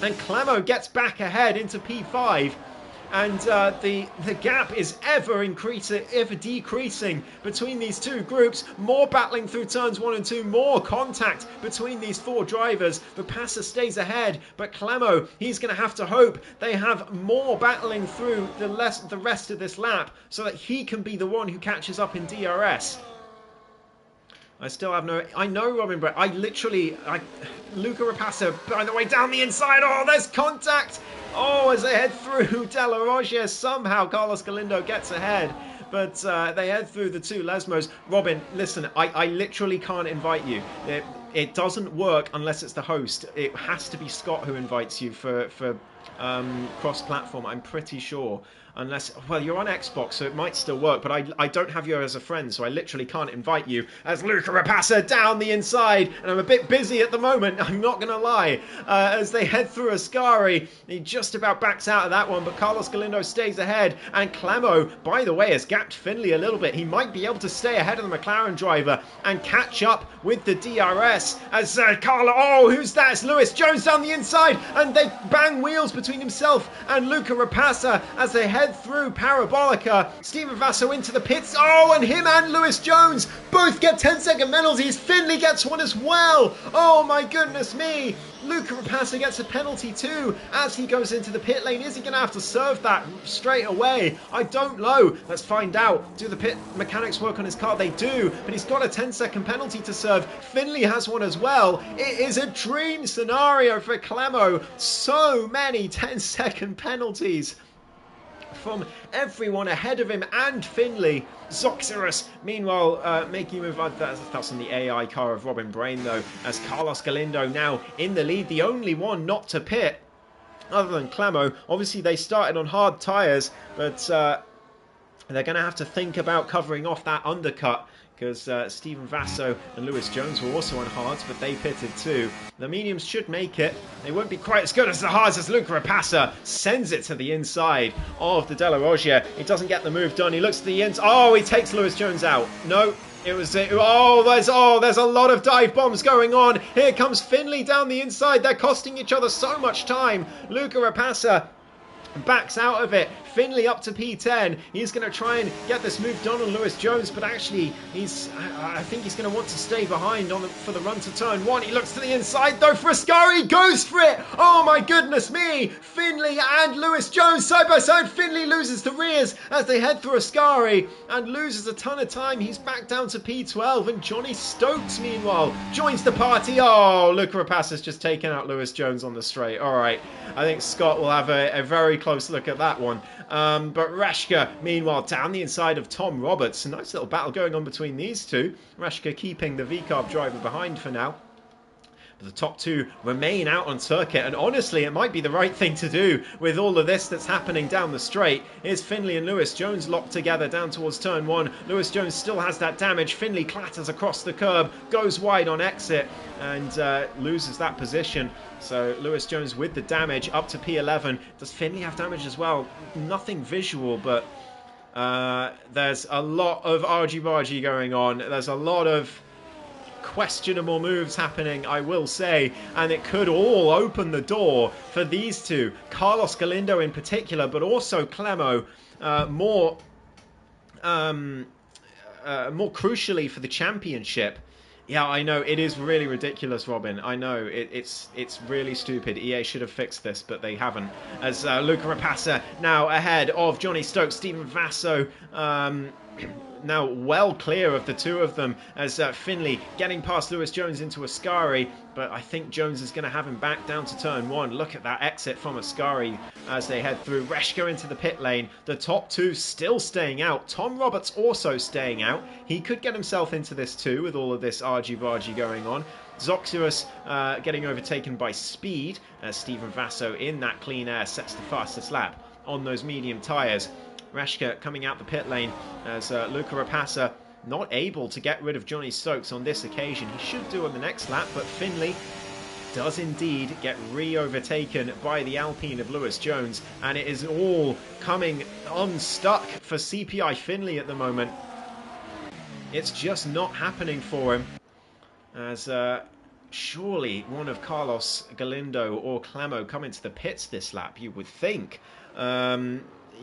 S1: and Clemo gets back ahead into P5. And the gap is ever decreasing between these 2 groups. More battling through turns 1 and 2, more contact between these 4 drivers. Rapassa stays ahead, but Clemo, he's going to have to hope they have more battling through the rest of this lap, so that he can be the one who catches up in DRS. I still have no... I know Robin Brett. Luca Rapassa, by the way, down the inside. Oh, there's contact. Oh, as they head through De La Roche, somehow Carlos Galindo gets ahead. But they head through the 2 Lesmos. Robin, listen, I literally can't invite you. It doesn't work unless it's the host. It has to be Scott who invites you for cross-platform, I'm pretty sure. Unless, well, you're on Xbox, so it might still work, but I don't have you as a friend, so I literally can't invite you. As Luca Rapassa down the inside, and I'm a bit busy at the moment, I'm not going to lie. As they head through Ascari, he just about backs out of that one, but Carlos Galindo stays ahead, and Clemo, by the way, has gapped Finley a little bit. He might be able to stay ahead of the McLaren driver and catch up with the DRS. As who's that? It's Lewis Jones down the inside, and they bang wheels between himself and Luca Rapassa as they head through Parabolica. Steven Vasso into the pits. Oh, and him and Lewis Jones both get 10-second penalties. Finley gets one as well. Oh my goodness me. Luca Rapassa gets a penalty too as he goes into the pit lane. Is he going to have to serve that straight away? I don't know. Let's find out. Do the pit mechanics work on his car? They do, but he's got a 10-second penalty to serve. Finley has one as well. It is a dream scenario for Clemo. So many 10-second penalties from everyone ahead of him and Finley. Zoxerus, meanwhile, making a move. That's in the AI car of Robin Brain, though, as Carlos Galindo now in the lead, the only one not to pit, other than Clemo. Obviously, they started on hard tyres, but they're going to have to think about covering off that undercut, because Stephen Vasso and Lewis Jones were also on hards, but they pitted too. The mediums should make it. They won't be quite as good as the hards as Luca Rapassa sends it to the inside of the De La Roggia. He doesn't get the move done. He looks to the ends. Oh, he takes Lewis Jones out. No. It was there's a lot of dive bombs going on. Here comes Finley down the inside. They're costing each other so much time. Luca Rapassa backs out of it. Finley up to P10. He's going to try and get this move done on Lewis Jones, but actually I think he's going to want to stay behind for the run to turn 1. He looks to the inside though for Ascari. Goes for it. Oh my goodness me. Finley and Lewis Jones side by side. Finley loses the rears as they head through Ascari and loses a ton of time. He's back down to P12, and Johnny Stokes meanwhile joins the party. Oh, Luca Rapassa's just taken out Lewis Jones on the straight. All right, I think Scott will have a very close look at that one. But Reshka, meanwhile, down the inside of Tom Roberts. A nice little battle going on between these two. Reshka keeping the V-Carb driver behind for now. But the top two remain out on circuit, and honestly, it might be the right thing to do with all of this that's happening down the straight. Here's Finley and Lewis Jones locked together down towards turn 1. Lewis Jones still has that damage. Finley clatters across the curb, goes wide on exit, and loses that position. So Lewis Jones with the damage up to P11. Does Finley have damage as well? Nothing visual, but there's a lot of argy-bargy going on. There's a lot of questionable moves happening, I will say, and it could all open the door for these two. Carlos Galindo in particular, but also Clemo, more crucially for the championship. Yeah, I know, it is really ridiculous, Robin. I know, it's really stupid. EA should have fixed this, but they haven't. As Luca Rapassa now ahead of Johnny Stokes, Stephen Vasso, now well clear of the two of them, as Finley getting past Lewis Jones into Ascari, but I think Jones is going to have him back down to turn 1. Look at that exit from Ascari as they head through. Reshka into the pit lane. The top two still staying out. Tom Roberts also staying out. He could get himself into this too with all of this argy-bargy going on. Zoxurus getting overtaken by Speed as Stephen Vasso in that clean air sets the fastest lap on those medium tyres. Reshka coming out the pit lane as Luca Rapassa not able to get rid of Johnny Stokes on this occasion. He should do on the next lap, but Finley does indeed get re-overtaken by the Alpine of Lewis Jones, and it is all coming unstuck for CPI Finley at the moment. It's just not happening for him, as surely one of Carlos Galindo or Clemo come into the pits this lap, you would think.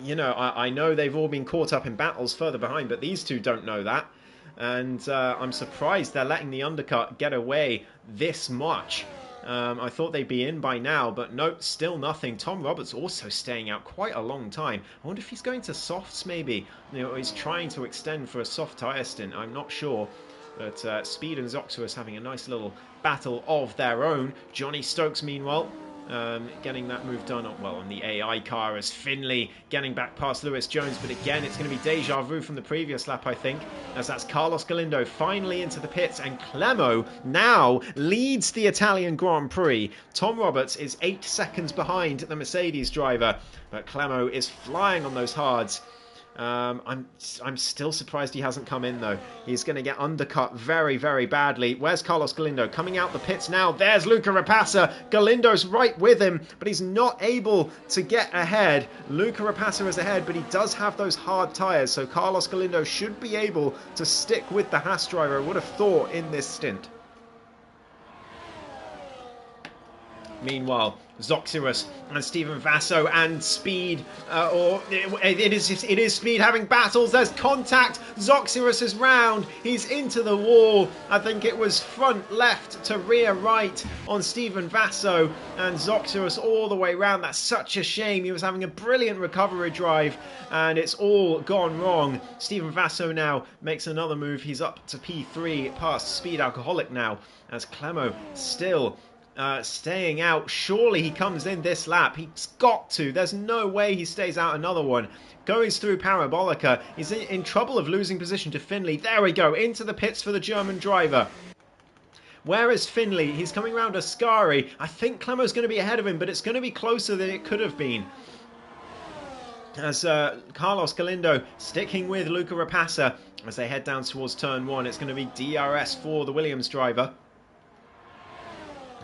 S1: You know, I know they've all been caught up in battles further behind, but these two don't know that. And I'm surprised they're letting the undercut get away this much. I thought they'd be in by now, but nope, still nothing. Tom Roberts also staying out quite a long time. I wonder if he's going to softs maybe. You know, he's trying to extend for a soft tyre stint. I'm not sure. But Speed and Zoxurus having a nice little battle of their own. Johnny Stokes, meanwhile, getting that move done on the AI car as Finley getting back past Lewis Jones, but again it's going to be deja vu from the previous lap, I think, as that's Carlos Galindo finally into the pits, and Clemo now leads the Italian Grand Prix. Tom Roberts is 8 seconds behind the Mercedes driver, but Clemo is flying on those hards. I'm still surprised he hasn't come in though. He's going to get undercut very, very badly. Where's Carlos Galindo? Coming out the pits now. There's Luca Rapassa. Galindo's right with him, but he's not able to get ahead. Luca Rapassa is ahead, but he does have those hard tyres, so Carlos Galindo should be able to stick with the Haas driver, I would have thought, in this stint. Meanwhile, Zoxurus and Stephen Vasso and Speed, it is Speed having battles. There's contact. Zoxurus is round. He's into the wall. I think it was front left to rear right on Stephen Vasso, and Zoxurus all the way round. That's such a shame. He was having a brilliant recovery drive, and it's all gone wrong. Stephen Vasso now makes another move. He's up to P3 past Speed Alcoholic now, as Clemo still staying out. Surely he comes in this lap. He's got to. There's no way he stays out another one. Goes through Parabolica. He's in trouble of losing position to Finley. There we go. Into the pits for the German driver. Where is Finley? He's coming around Ascari. I think Clemo's going to be ahead of him, but it's going to be closer than it could have been. As Carlos Galindo sticking with Luca Rapassa. As they head down towards turn 1, it's going to be DRS for the Williams driver.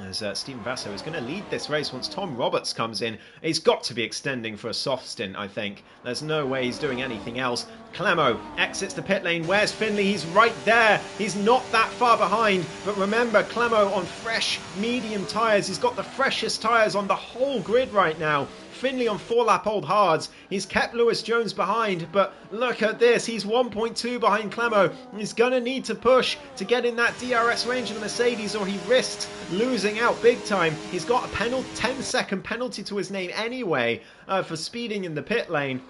S1: As Steven Vasso is going to lead this race once Tom Roberts comes in. He's got to be extending for a soft stint, I think. There's no way he's doing anything else. Clemo exits the pit lane. Where's Finley? He's right there. He's not that far behind. But remember, Clemo on fresh medium tyres. He's got the freshest tyres on the whole grid right now. Finley on 4-lap-old hards. He's kept Lewis Jones behind, but look at this. He's 1.2 behind Clemo. He's going to need to push to get in that DRS range of the Mercedes, or he risks losing out big time. He's got a 10-second penalty to his name anyway for speeding in the pit lane.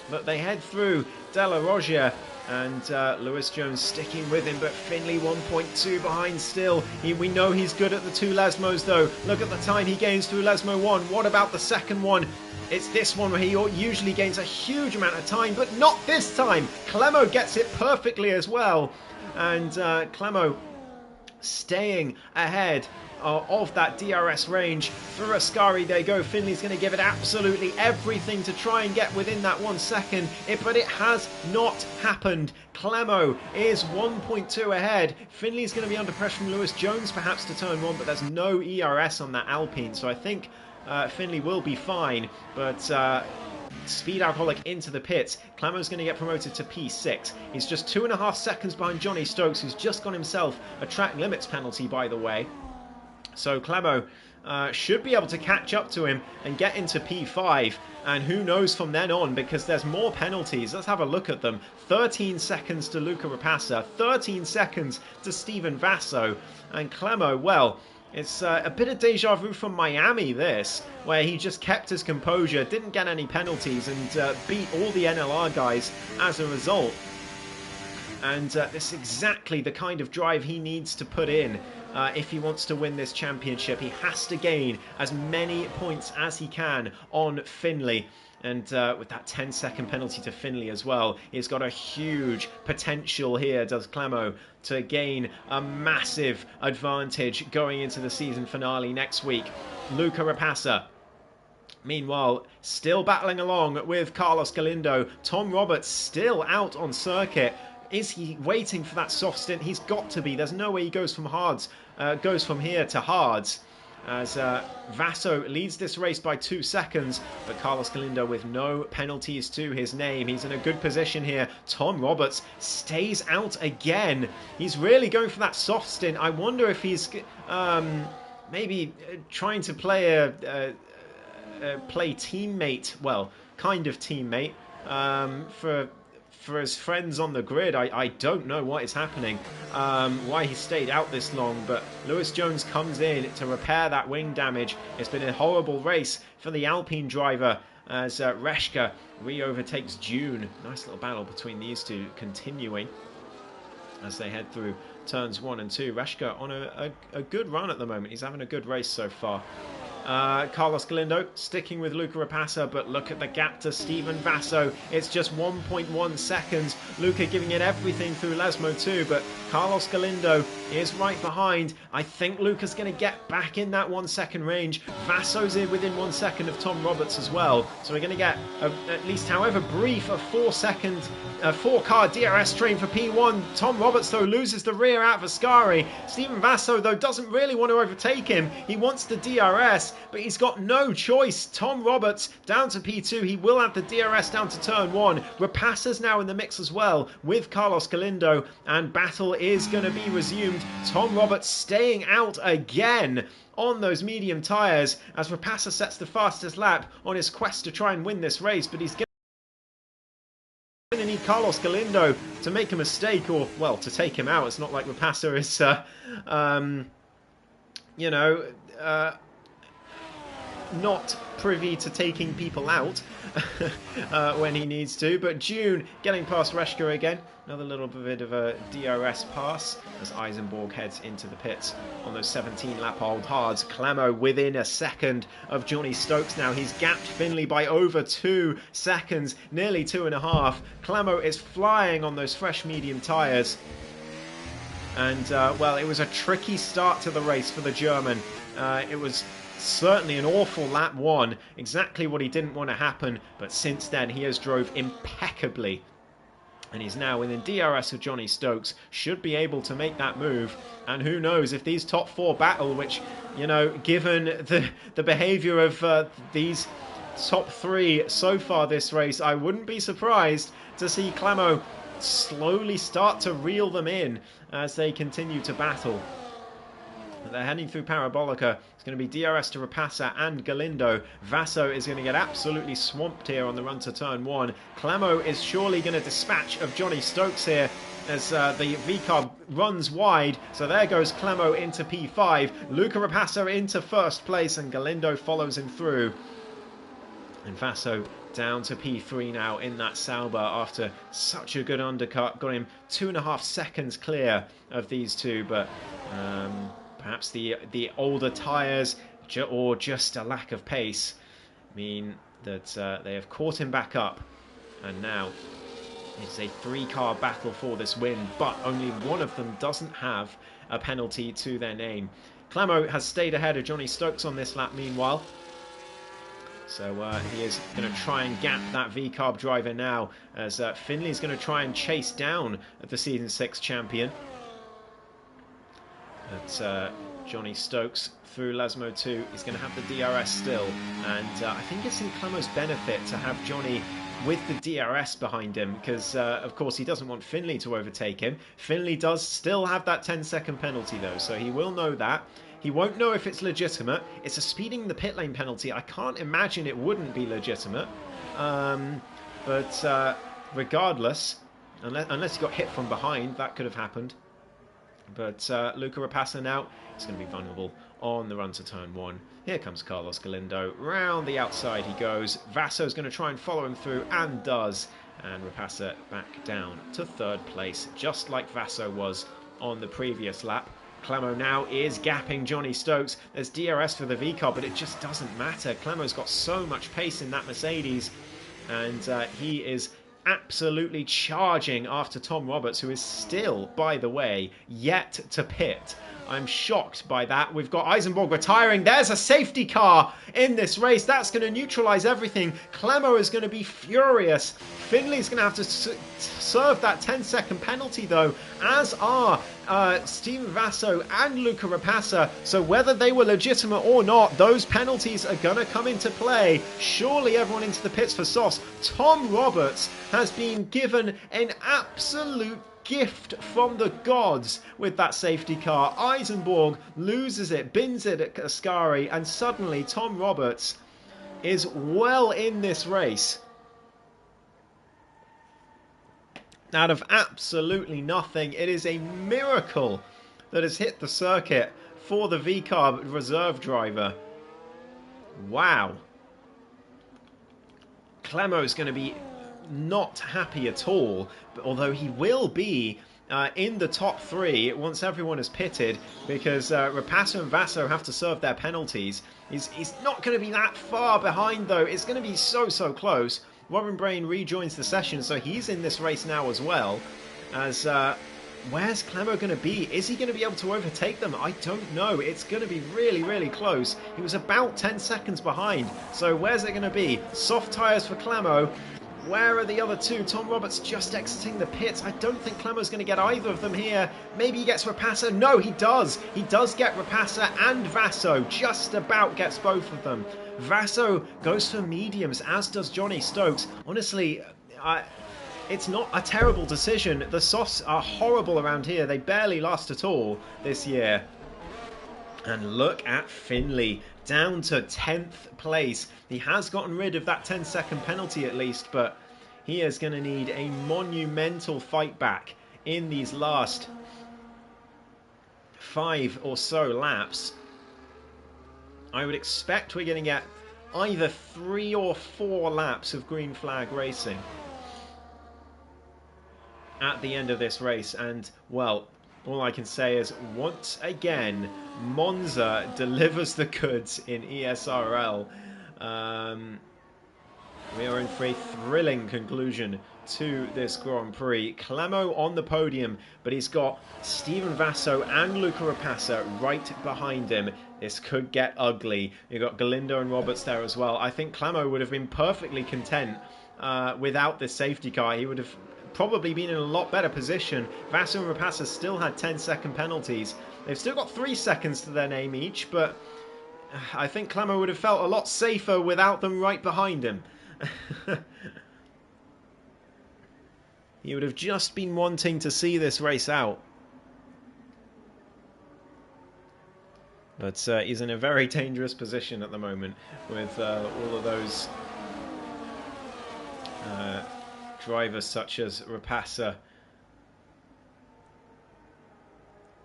S1: But they head through De La Roggia, and Lewis Jones sticking with him, but Finley 1.2 behind still. We know he's good at the 2 Lesmos though. Look at the time he gains through Lesmo 1. What about the second one? It's this one where he usually gains a huge amount of time, but not this time. Clemo gets it perfectly as well. And Clemo staying ahead of that DRS range. Through Ascari they go. Finley's going to give it absolutely everything to try and get within that 1 second, but it has not happened. Clemo is 1.2 ahead. Finley's going to be under pressure from Lewis Jones perhaps to turn 1, but there's no ERS on that Alpine, so I think Finley will be fine. But Speed Alcoholic into the pits. Clemo's going to get promoted to P6. He's just 2.5 seconds behind Johnny Stokes, who's just got himself a track limits penalty, by the way. So Clemo should be able to catch up to him and get into P5, and who knows from then on, because there's more penalties. Let's have a look at them. 13 seconds to Luca Rapassa, 13 seconds to Steven Vasso, and Clemo, well, it's a bit of deja vu from Miami, this, where he just kept his composure, didn't get any penalties, and beat all the NLR guys as a result. And this is exactly the kind of drive he needs to put in if he wants to win this championship. He has to gain as many points as he can on Finley. And with that 10-second penalty to Finley as well, he's got a huge potential here, does Clemo, to gain a massive advantage going into the season finale next week. Luca Rapassa, meanwhile, still battling along with Carlos Galindo. Tom Roberts still out on circuit. Is he waiting for that soft stint? He's got to be. There's no way he goes from here to hards. As Vasso leads this race by 2 seconds, but Carlos Galindo with no penalties to his name. He's in a good position here. Tom Roberts stays out again. He's really going for that soft stint. I wonder if he's maybe trying to play play teammate, well, kind of teammate, for his friends on the grid. I don't know what is happening, why he stayed out this long, but Lewis Jones comes in to repair that wing damage. It's been a horrible race for the Alpine driver as Reshka re-overtakes June. Nice little battle between these two continuing as they head through turns 1 and 2. Reshka on a good run at the moment. He's having a good race so far. Carlos Galindo sticking with Luca Rapassa, but look at the gap to Steven Vasso. It's just 1.1 seconds. Luca giving it everything through Lesmo too, but Carlos Galindo is right behind. I think Luca's going to get back in that 1 second range. Vasso's in within 1 second of Tom Roberts as well, so we're going to get at least, however brief, a 4-car DRS train for P1. Tom Roberts though loses the rear out of Ascari. Steven Vasso though doesn't really want to overtake him. He wants the DRS, but he's got no choice. Tom Roberts down to P2. He will have the DRS down to turn 1. Rapassa's now in the mix as well with Carlos Galindo, and battle is going to be resumed. Tom Roberts staying out again on those medium tyres as Rapassa sets the fastest lap on his quest to try and win this race, but he's going to need Carlos Galindo to make a mistake, or, well, to take him out. It's not like Rapassa is, not privy to taking people out when he needs to. But June getting past Reshka again. Another little bit of a DRS pass as Eisenborg heads into the pits on those 17-lap-old hards. Clemo within a second of Johnny Stokes now. He's gapped Finley by over 2 seconds, nearly 2.5. Clemo is flying on those fresh medium tyres. And, well, it was a tricky start to the race for the German. It was certainly an awful lap 1, exactly what he didn't want to happen, but since then he has drove impeccably. And he's now within DRS of Johnny Stokes, should be able to make that move. And who knows, if these top 4 battle, which, you know, given the behaviour of these top 3 so far this race, I wouldn't be surprised to see Clemo slowly start to reel them in as they continue to battle. They're heading through Parabolica. It's going to be DRS to Rapassa and Galindo. Vaso is going to get absolutely swamped here on the run to turn 1. Clemo is surely going to dispatch of Johnny Stokes here as the VCARB runs wide. So there goes Clemo into P5. Luca Rapassa into first place, and Galindo follows him through. And Vaso down to P3 now in that Sauber after such a good undercut. Got him 2.5 seconds clear of these two, but perhaps the older tyres or just a lack of pace mean that they have caught him back up. And now it's a 3-car battle for this win, but only one of them doesn't have a penalty to their name. Clemo has stayed ahead of Johnny Stokes on this lap meanwhile. So he is going to try and gap that VCARB driver now, as Finley's going to try and chase down the Season 6 champion. But Johnny Stokes through Lesmo 2 is going to have the DRS still, and I think it's in Clemo's benefit to have Johnny with the DRS behind him, because of course he doesn't want Finley to overtake him. Finley does still have that 10-second penalty though, so he will know that. He won't know if it's legitimate. It's a speeding the pit lane penalty. I can't imagine it wouldn't be legitimate. But regardless, unless he got hit from behind, that could have happened. But Luca Rapassa now is going to be vulnerable on the run to turn 1. Here comes Carlos Galindo. Round the outside he goes. Vaso's going to try and follow him through, and does. And Rapassa back down to 3rd place, just like Vaso was on the previous lap. Clemo now is gapping Johnny Stokes. There's DRS for the VCARB, but it just doesn't matter. Clemo's got so much pace in that Mercedes, and he is absolutely charging after Tom Roberts, who is still, by the way, yet to pit. I'm shocked by that. We've got Eisenborg retiring. There's a safety car in this race. That's going to neutralise everything. Clemo is going to be furious. Finley's going to have to serve that 10-second penalty, though, as are Steven Vaso and Luca Rapassa. So whether they were legitimate or not, those penalties are going to come into play. Surely everyone into the pits for Sauce. Tom Roberts has been given an absolute gift from the gods with that safety car. Eisenborg loses it, bins it at Ascari, and suddenly Tom Roberts is well in this race. Out of absolutely nothing, it is a miracle that has hit the circuit for the VCARB reserve driver. Wow. Clemo's going to be not happy at all, although he will be in the top 3 once everyone is pitted, because Rapassa and Vaso have to serve their penalties. He's not going to be that far behind, though. It's going to be so close. Warren Brain rejoins the session, so he's in this race now as well. As where's Clemo going to be? Is he going to be able to overtake them? I don't know. It's going to be really close. He was about 10 seconds behind, so where's it going to be? Soft tyres for Clemo. Where are the other two? Tom Roberts just exiting the pits. I don't think Clemo's going to get either of them here. Maybe he gets Rapassa. No, he does. He does get Rapassa and Vaso. Just about gets both of them. Vaso goes for mediums, as does Johnny Stokes. Honestly, it's not a terrible decision. The softs are horrible around here. They barely last at all this year. And look at Finley, down to 10th place. He has gotten rid of that 10-second penalty at least, but he is going to need a monumental fight back in these last 5 or so laps. I would expect we're going to get either 3 or 4 laps of green flag racing at the end of this race, and, well, all I can say is, once again, Monza delivers the goods in ESRL. We are in for a thrilling conclusion to this Grand Prix. Clemo on the podium, but he's got Steven Vaso and Luca Rapassa right behind him. This could get ugly. You've got Galindo and Roberts there as well. I think Clemo would have been perfectly content without this safety car. He would have probably been in a lot better position. Vassar and Rapassa still had 10-second penalties. They've still got 3 seconds to their name each, but I think Clemo would have felt a lot safer without them right behind him. He would have just been wanting to see this race out. But he's in a very dangerous position at the moment with all of those drivers such as Rapassa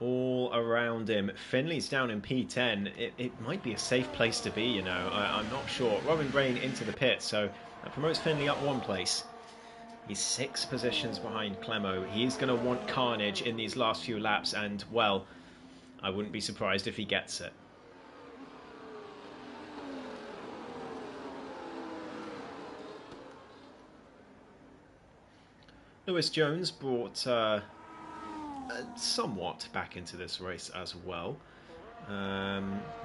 S1: all around him. Finley's down in P10. It might be a safe place to be, you know. I'm not sure. Robin Brain into the pit, so that promotes Finley up 1 place. He's 6 positions behind Clemo. He's going to want carnage in these last few laps, and, well, I wouldn't be surprised if he gets it. Lewis Jones brought somewhat back into this race as well.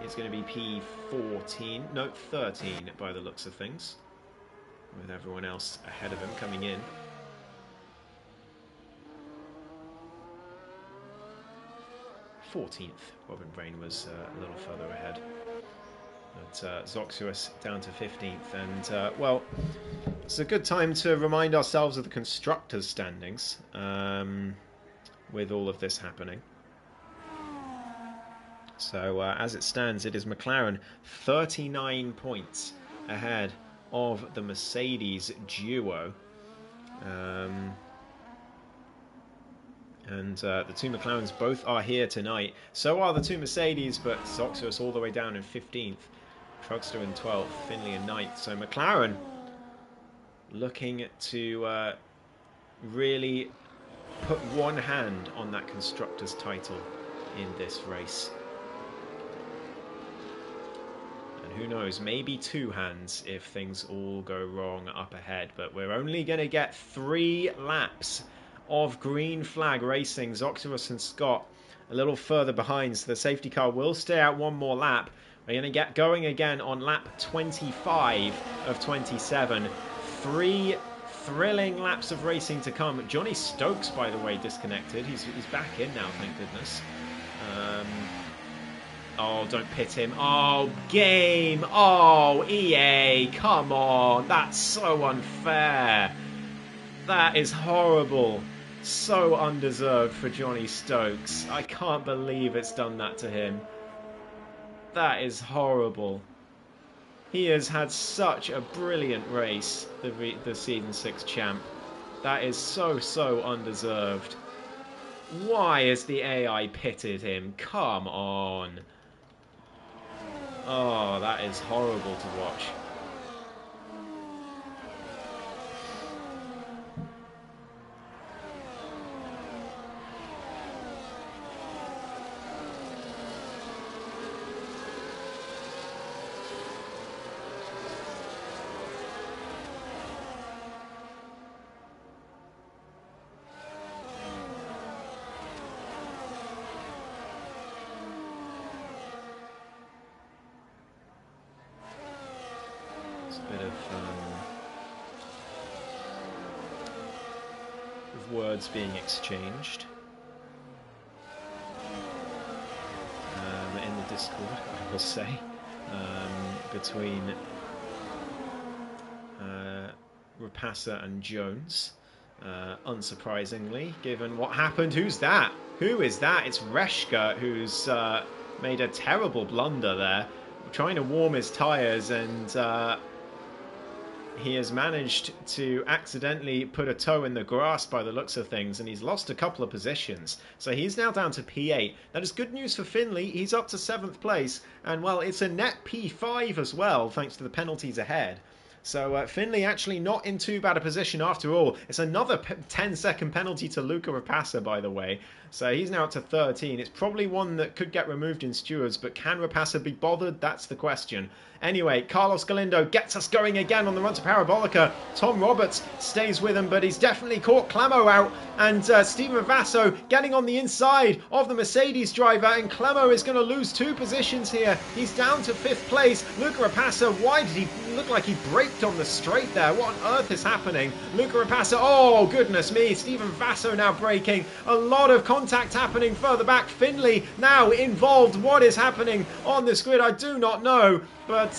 S1: He's going to be P14, no, 13 by the looks of things, with everyone else ahead of him coming in. Robin Brain was a little further ahead. But Zoxuas down to 15th, and well, it's a good time to remind ourselves of the constructors' standings with all of this happening. So as it stands, it is McLaren 39 points ahead of the Mercedes duo. And the 2 McLarens both are here tonight. So are the 2 Mercedes, but Zoxuas all the way down in 15th. Trugster in 12th, Finley in 9th. So McLaren looking to really put one hand on that Constructors' title in this race. And who knows, maybe 2 hands if things all go wrong up ahead. But we're only going to get 3 laps of green flag racing. Zoxuas and Scott a little further behind, so the safety car will stay out 1 more lap. We're going to get going again on lap 25 of 27. 3 thrilling laps of racing to come. Johnny Stokes, by the way, disconnected. He's back in now, thank goodness. Oh, don't pit him. Oh, game. Oh, EA, come on. That's so unfair. That is horrible. So undeserved for Johnny Stokes. I can't believe it's done that to him. That is horrible. He has had such a brilliant race, the Season 6 champ. That is so undeserved. Why has the AI pitted him? Come on. Oh, that is horrible to watch. Words being exchanged in the Discord, I will say, between Rapassa and Jones. Unsurprisingly, given what happened. Who's that? Who is that? It's Reshka, who's made a terrible blunder there, trying to warm his tyres, and he has managed to accidentally put a toe in the grass by the looks of things, and he's lost a couple of positions. So he's now down to P8. That is good news for Finley. He's up to 7th place, and well, it's a net P5 as well, thanks to the penalties ahead. So Finley actually not in too bad a position after all. It's another 10-second penalty to Luca Rapassa, by the way. So he's now up to 13. It's probably one that could get removed in stewards, but can Rapassa be bothered? That's the question. Anyway, Carlos Galindo gets us going again on the run to Parabolica. Tom Roberts stays with him, but he's definitely caught Clemo out. And Stephen Vasso getting on the inside of the Mercedes driver, and Clemo is going to lose 2 positions here. He's down to 5th place. Luca Rapassa, why did he look like he braked tricked on the straight there. What on earth is happening? Luca Rapace, oh goodness me, Stephen Vasso now braking. A lot of contact happening further back. Finley now involved. What is happening on this grid? I do not know, but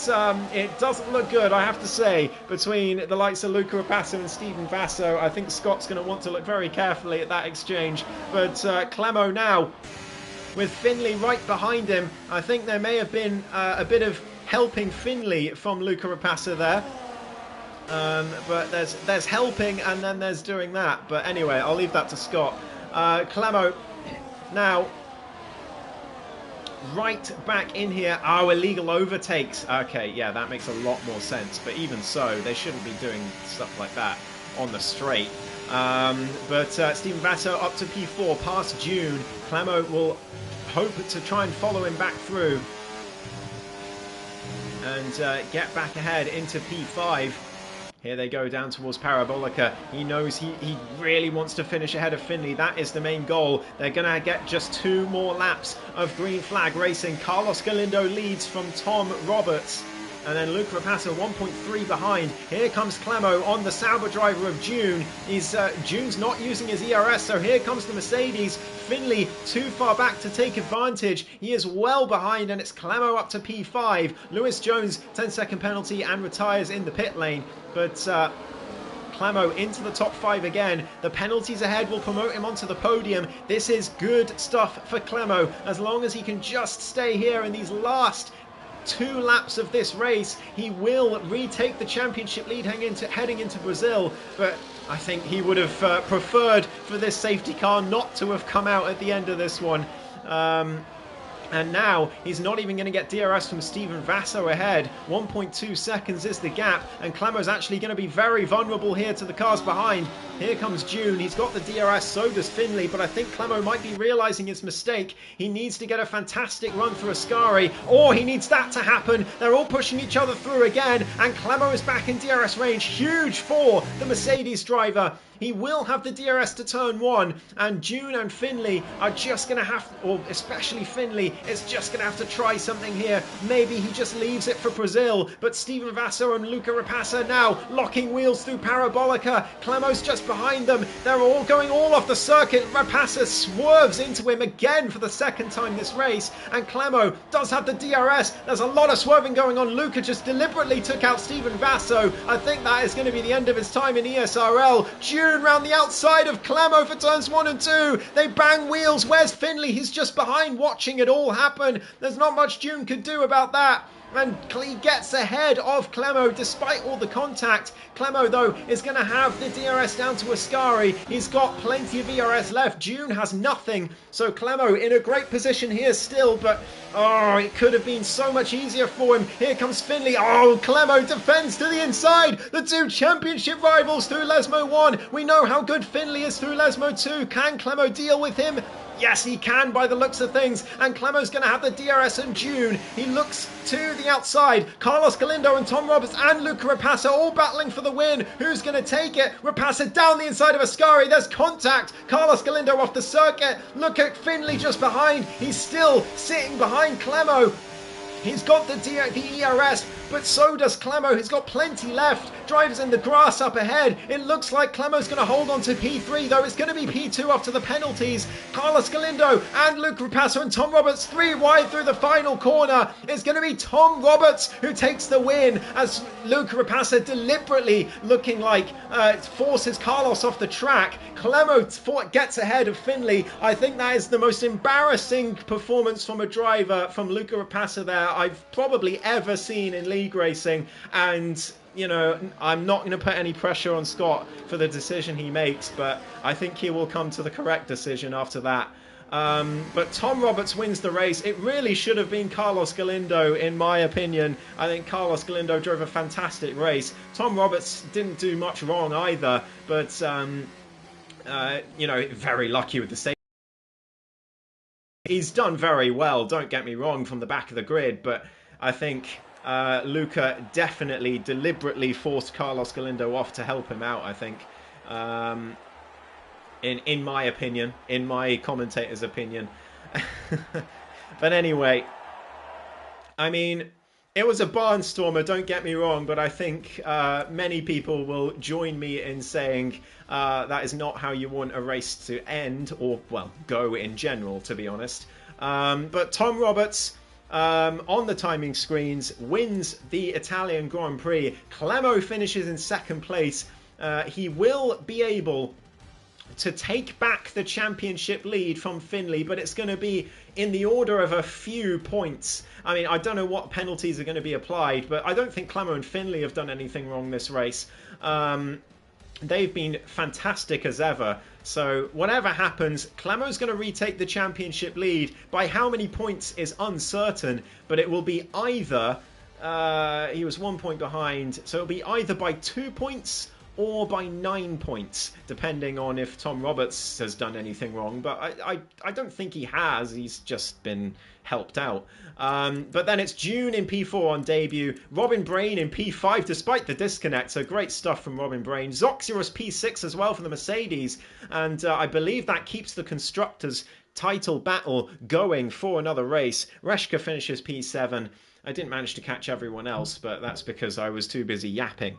S1: it doesn't look good, I have to say, between the likes of Luca Rapace and Stephen Vasso. I think Scott's going to want to look very carefully at that exchange, but Clemo now with Finley right behind him. I think there may have been a bit of helping Finley from Luca Rapace there. But there's helping and then there's doing that. But anyway, I'll leave that to Scott. Clemo now right back in here. Oh, illegal overtakes. Okay, yeah, that makes a lot more sense. But even so, they shouldn't be doing stuff like that on the straight. But Stephen Vasso up to P4 past June. Clemo will hope to try and follow him back through and get back ahead into P5. Here they go down towards Parabolica. He knows he really wants to finish ahead of Finley. That is the main goal. They're going to get just 2 more laps of green flag racing. Carlos Galindo leads from Tom Roberts. And then Luca Rapace 1.3 behind. Here comes Clemo on the Sauber driver of June. June's not using his ERS, so here comes the Mercedes. Finley too far back to take advantage. He is well behind, and it's Clemo up to P5. Lewis Jones, 10-second penalty and retires in the pit lane. But Clemo into the top 5 again. The penalties ahead will promote him onto the podium. This is good stuff for Clemo. As long as he can just stay here in these last 2 laps of this race, he will retake the championship lead heading into Brazil. But I think he would have preferred for this safety car not to have come out at the end of this one. And now he's not even going to get DRS from Stephen Vasso ahead. 1.2 seconds is the gap, and Clemo's actually going to be very vulnerable here to the cars behind. Here comes June. He's got the DRS, so does Finley, but I think Clemo might be realising his mistake. He needs to get a fantastic run through Ascari, or he needs that to happen. They're all pushing each other through again, and Clemo is back in DRS range. Huge for the Mercedes driver. He will have the DRS to turn 1, and June and Finley are just going to have, or especially Finley, is just going to have to try something here. Maybe he just leaves it for Brazil, but Stephen Vasso and Luca Rapace now locking wheels through Parabolica. Clemo's just behind them. They're all going all off the circuit. Rapace swerves into him again for the 2nd time this race, and Clemo does have the DRS. There's a lot of swerving going on. Luca just deliberately took out Stephen Vasso. I think that is going to be the end of his time in ESRL. June round the outside of Clemo for turns 1 and 2. They bang wheels. Where's Finley? He's just behind watching it all happen. There's not much June could do about that. And he gets ahead of Clemo despite all the contact. Clemo, though, is going to have the DRS down to Ascari. He's got plenty of ERS left. June has nothing. So Clemo in a great position here still, but oh, it could have been so much easier for him. Here comes Finley. Oh, Clemo defends to the inside. The 2 championship rivals through Lesmo 1. We know how good Finley is through Lesmo 2. Can Clemo deal with him? Yes, he can by the looks of things. And Clemo's going to have the DRS in June. He looks to the outside. Carlos Galindo and Tom Roberts and Luca Rapace all battling for the win. Who's going to take it? Rapace down the inside of Ascari. There's contact. Carlos Galindo off the circuit. Look at Finley just behind. He's still sitting behind Clemo. He's got the ERS, but so does Clemo. He's got plenty left. Drivers in the grass up ahead. It looks like Clemo's going to hold on to P3, though it's going to be P2 after the penalties. Carlos Galindo and Luke Rapace and Tom Roberts 3 wide through the final corner. It's going to be Tom Roberts who takes the win as Luke Rapace deliberately looking like forces Carlos off the track. Clemo gets ahead of Finley. I think that is the most embarrassing performance from a driver from Luca Rapace there I've probably ever seen in league racing, and you know, I'm not going to put any pressure on Scott for the decision he makes, but I think he will come to the correct decision after that. But Tom Roberts wins the race. It really should have been Carlos Galindo, in my opinion. I think Carlos Galindo drove a fantastic race. Tom Roberts didn't do much wrong either, but you know, very lucky with the safety. He's done very well, don't get me wrong, from the back of the grid, but I think Luca definitely deliberately forced Carlos Galindo off to help him out, I think. In my opinion, in my commentator's opinion. But anyway, I mean, It was a barnstormer, don't get me wrong, but I think many people will join me in saying that is not how you want a race to end, or, well, go in general, to be honest. But Tom Roberts, on the timing screens, wins the Italian Grand Prix. Clemo finishes in second place. He will be able to take back the championship lead from Finley, but it's going to be in the order of a few points. I mean, I don't know what penalties are going to be applied, but I don't think Clemo and Finley have done anything wrong this race. They've been fantastic as ever. So whatever happens, Clemo's going to retake the championship lead. By how many points is uncertain, but it will be either... he was 1 point behind, so it'll be either by 2 points or by 9 points, depending on if Tom Roberts has done anything wrong. But I don't think he has. He's just been helped out. But then it's June in P4 on debut. Robin Brain in P5, despite the disconnect. So great stuff from Robin Brain. Zoxyrus P6 as well for the Mercedes. And I believe that keeps the Constructors' title battle going for another race. Reshka finishes P7. I didn't manage to catch everyone else, but that's because I was too busy yapping.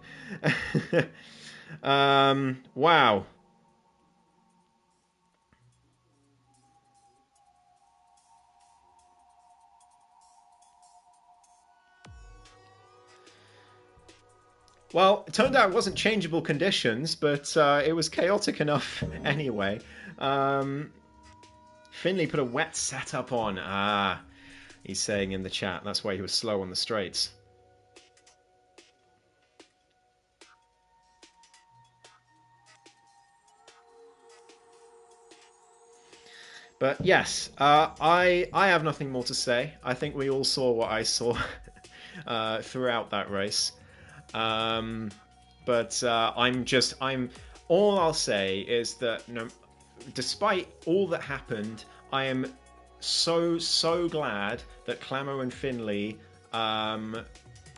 S1: Wow. Well, it turned out it wasn't changeable conditions, but it was chaotic enough anyway. Finley put a wet setup on. He's saying in the chat. That's why he was slow on the straights. But yes, I have nothing more to say. I think we all saw what I saw throughout that race. But all I'll say is that despite all that happened, I am so glad that Clemo and Finley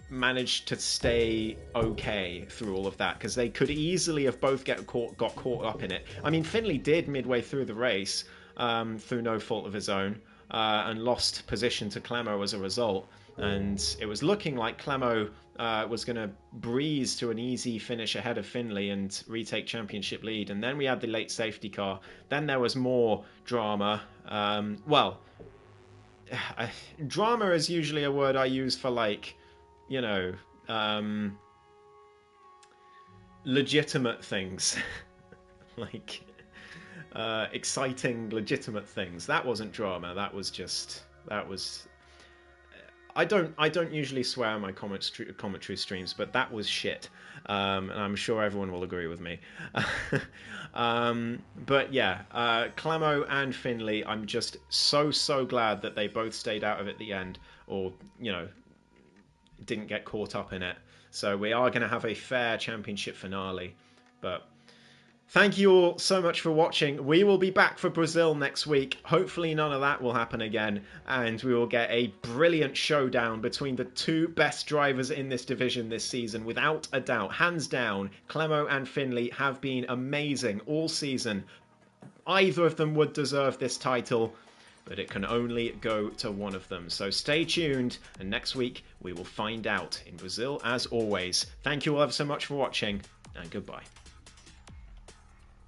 S1: managed to stay okay through all of that, because they could easily have both got caught up in it. I mean, Finley did midway through the race. Through no fault of his own, and lost position to Clemo as a result. And it was looking like Clemo was going to breeze to an easy finish ahead of Finley and retake championship lead. And then we had the late safety car. Then there was more drama. Drama is usually a word I use for, like, you know, legitimate things. Like... exciting, legitimate things. That wasn't drama. That was. I don't usually swear on my commentary streams, but that was shit. And I'm sure everyone will agree with me. But yeah, Clemo and Finley, I'm just so glad that they both stayed out of it at the end, or, you know, didn't get caught up in it. So we are going to have a fair championship finale. But thank you all so much for watching. We will be back for Brazil next week. Hopefully none of that will happen again, and we will get a brilliant showdown between the two best drivers in this division this season, without a doubt. Hands down, Clemo and Finley have been amazing all season. Either of them would deserve this title, but it can only go to one of them. So stay tuned, and next week we will find out in Brazil as always. Thank you all ever so much for watching, and goodbye.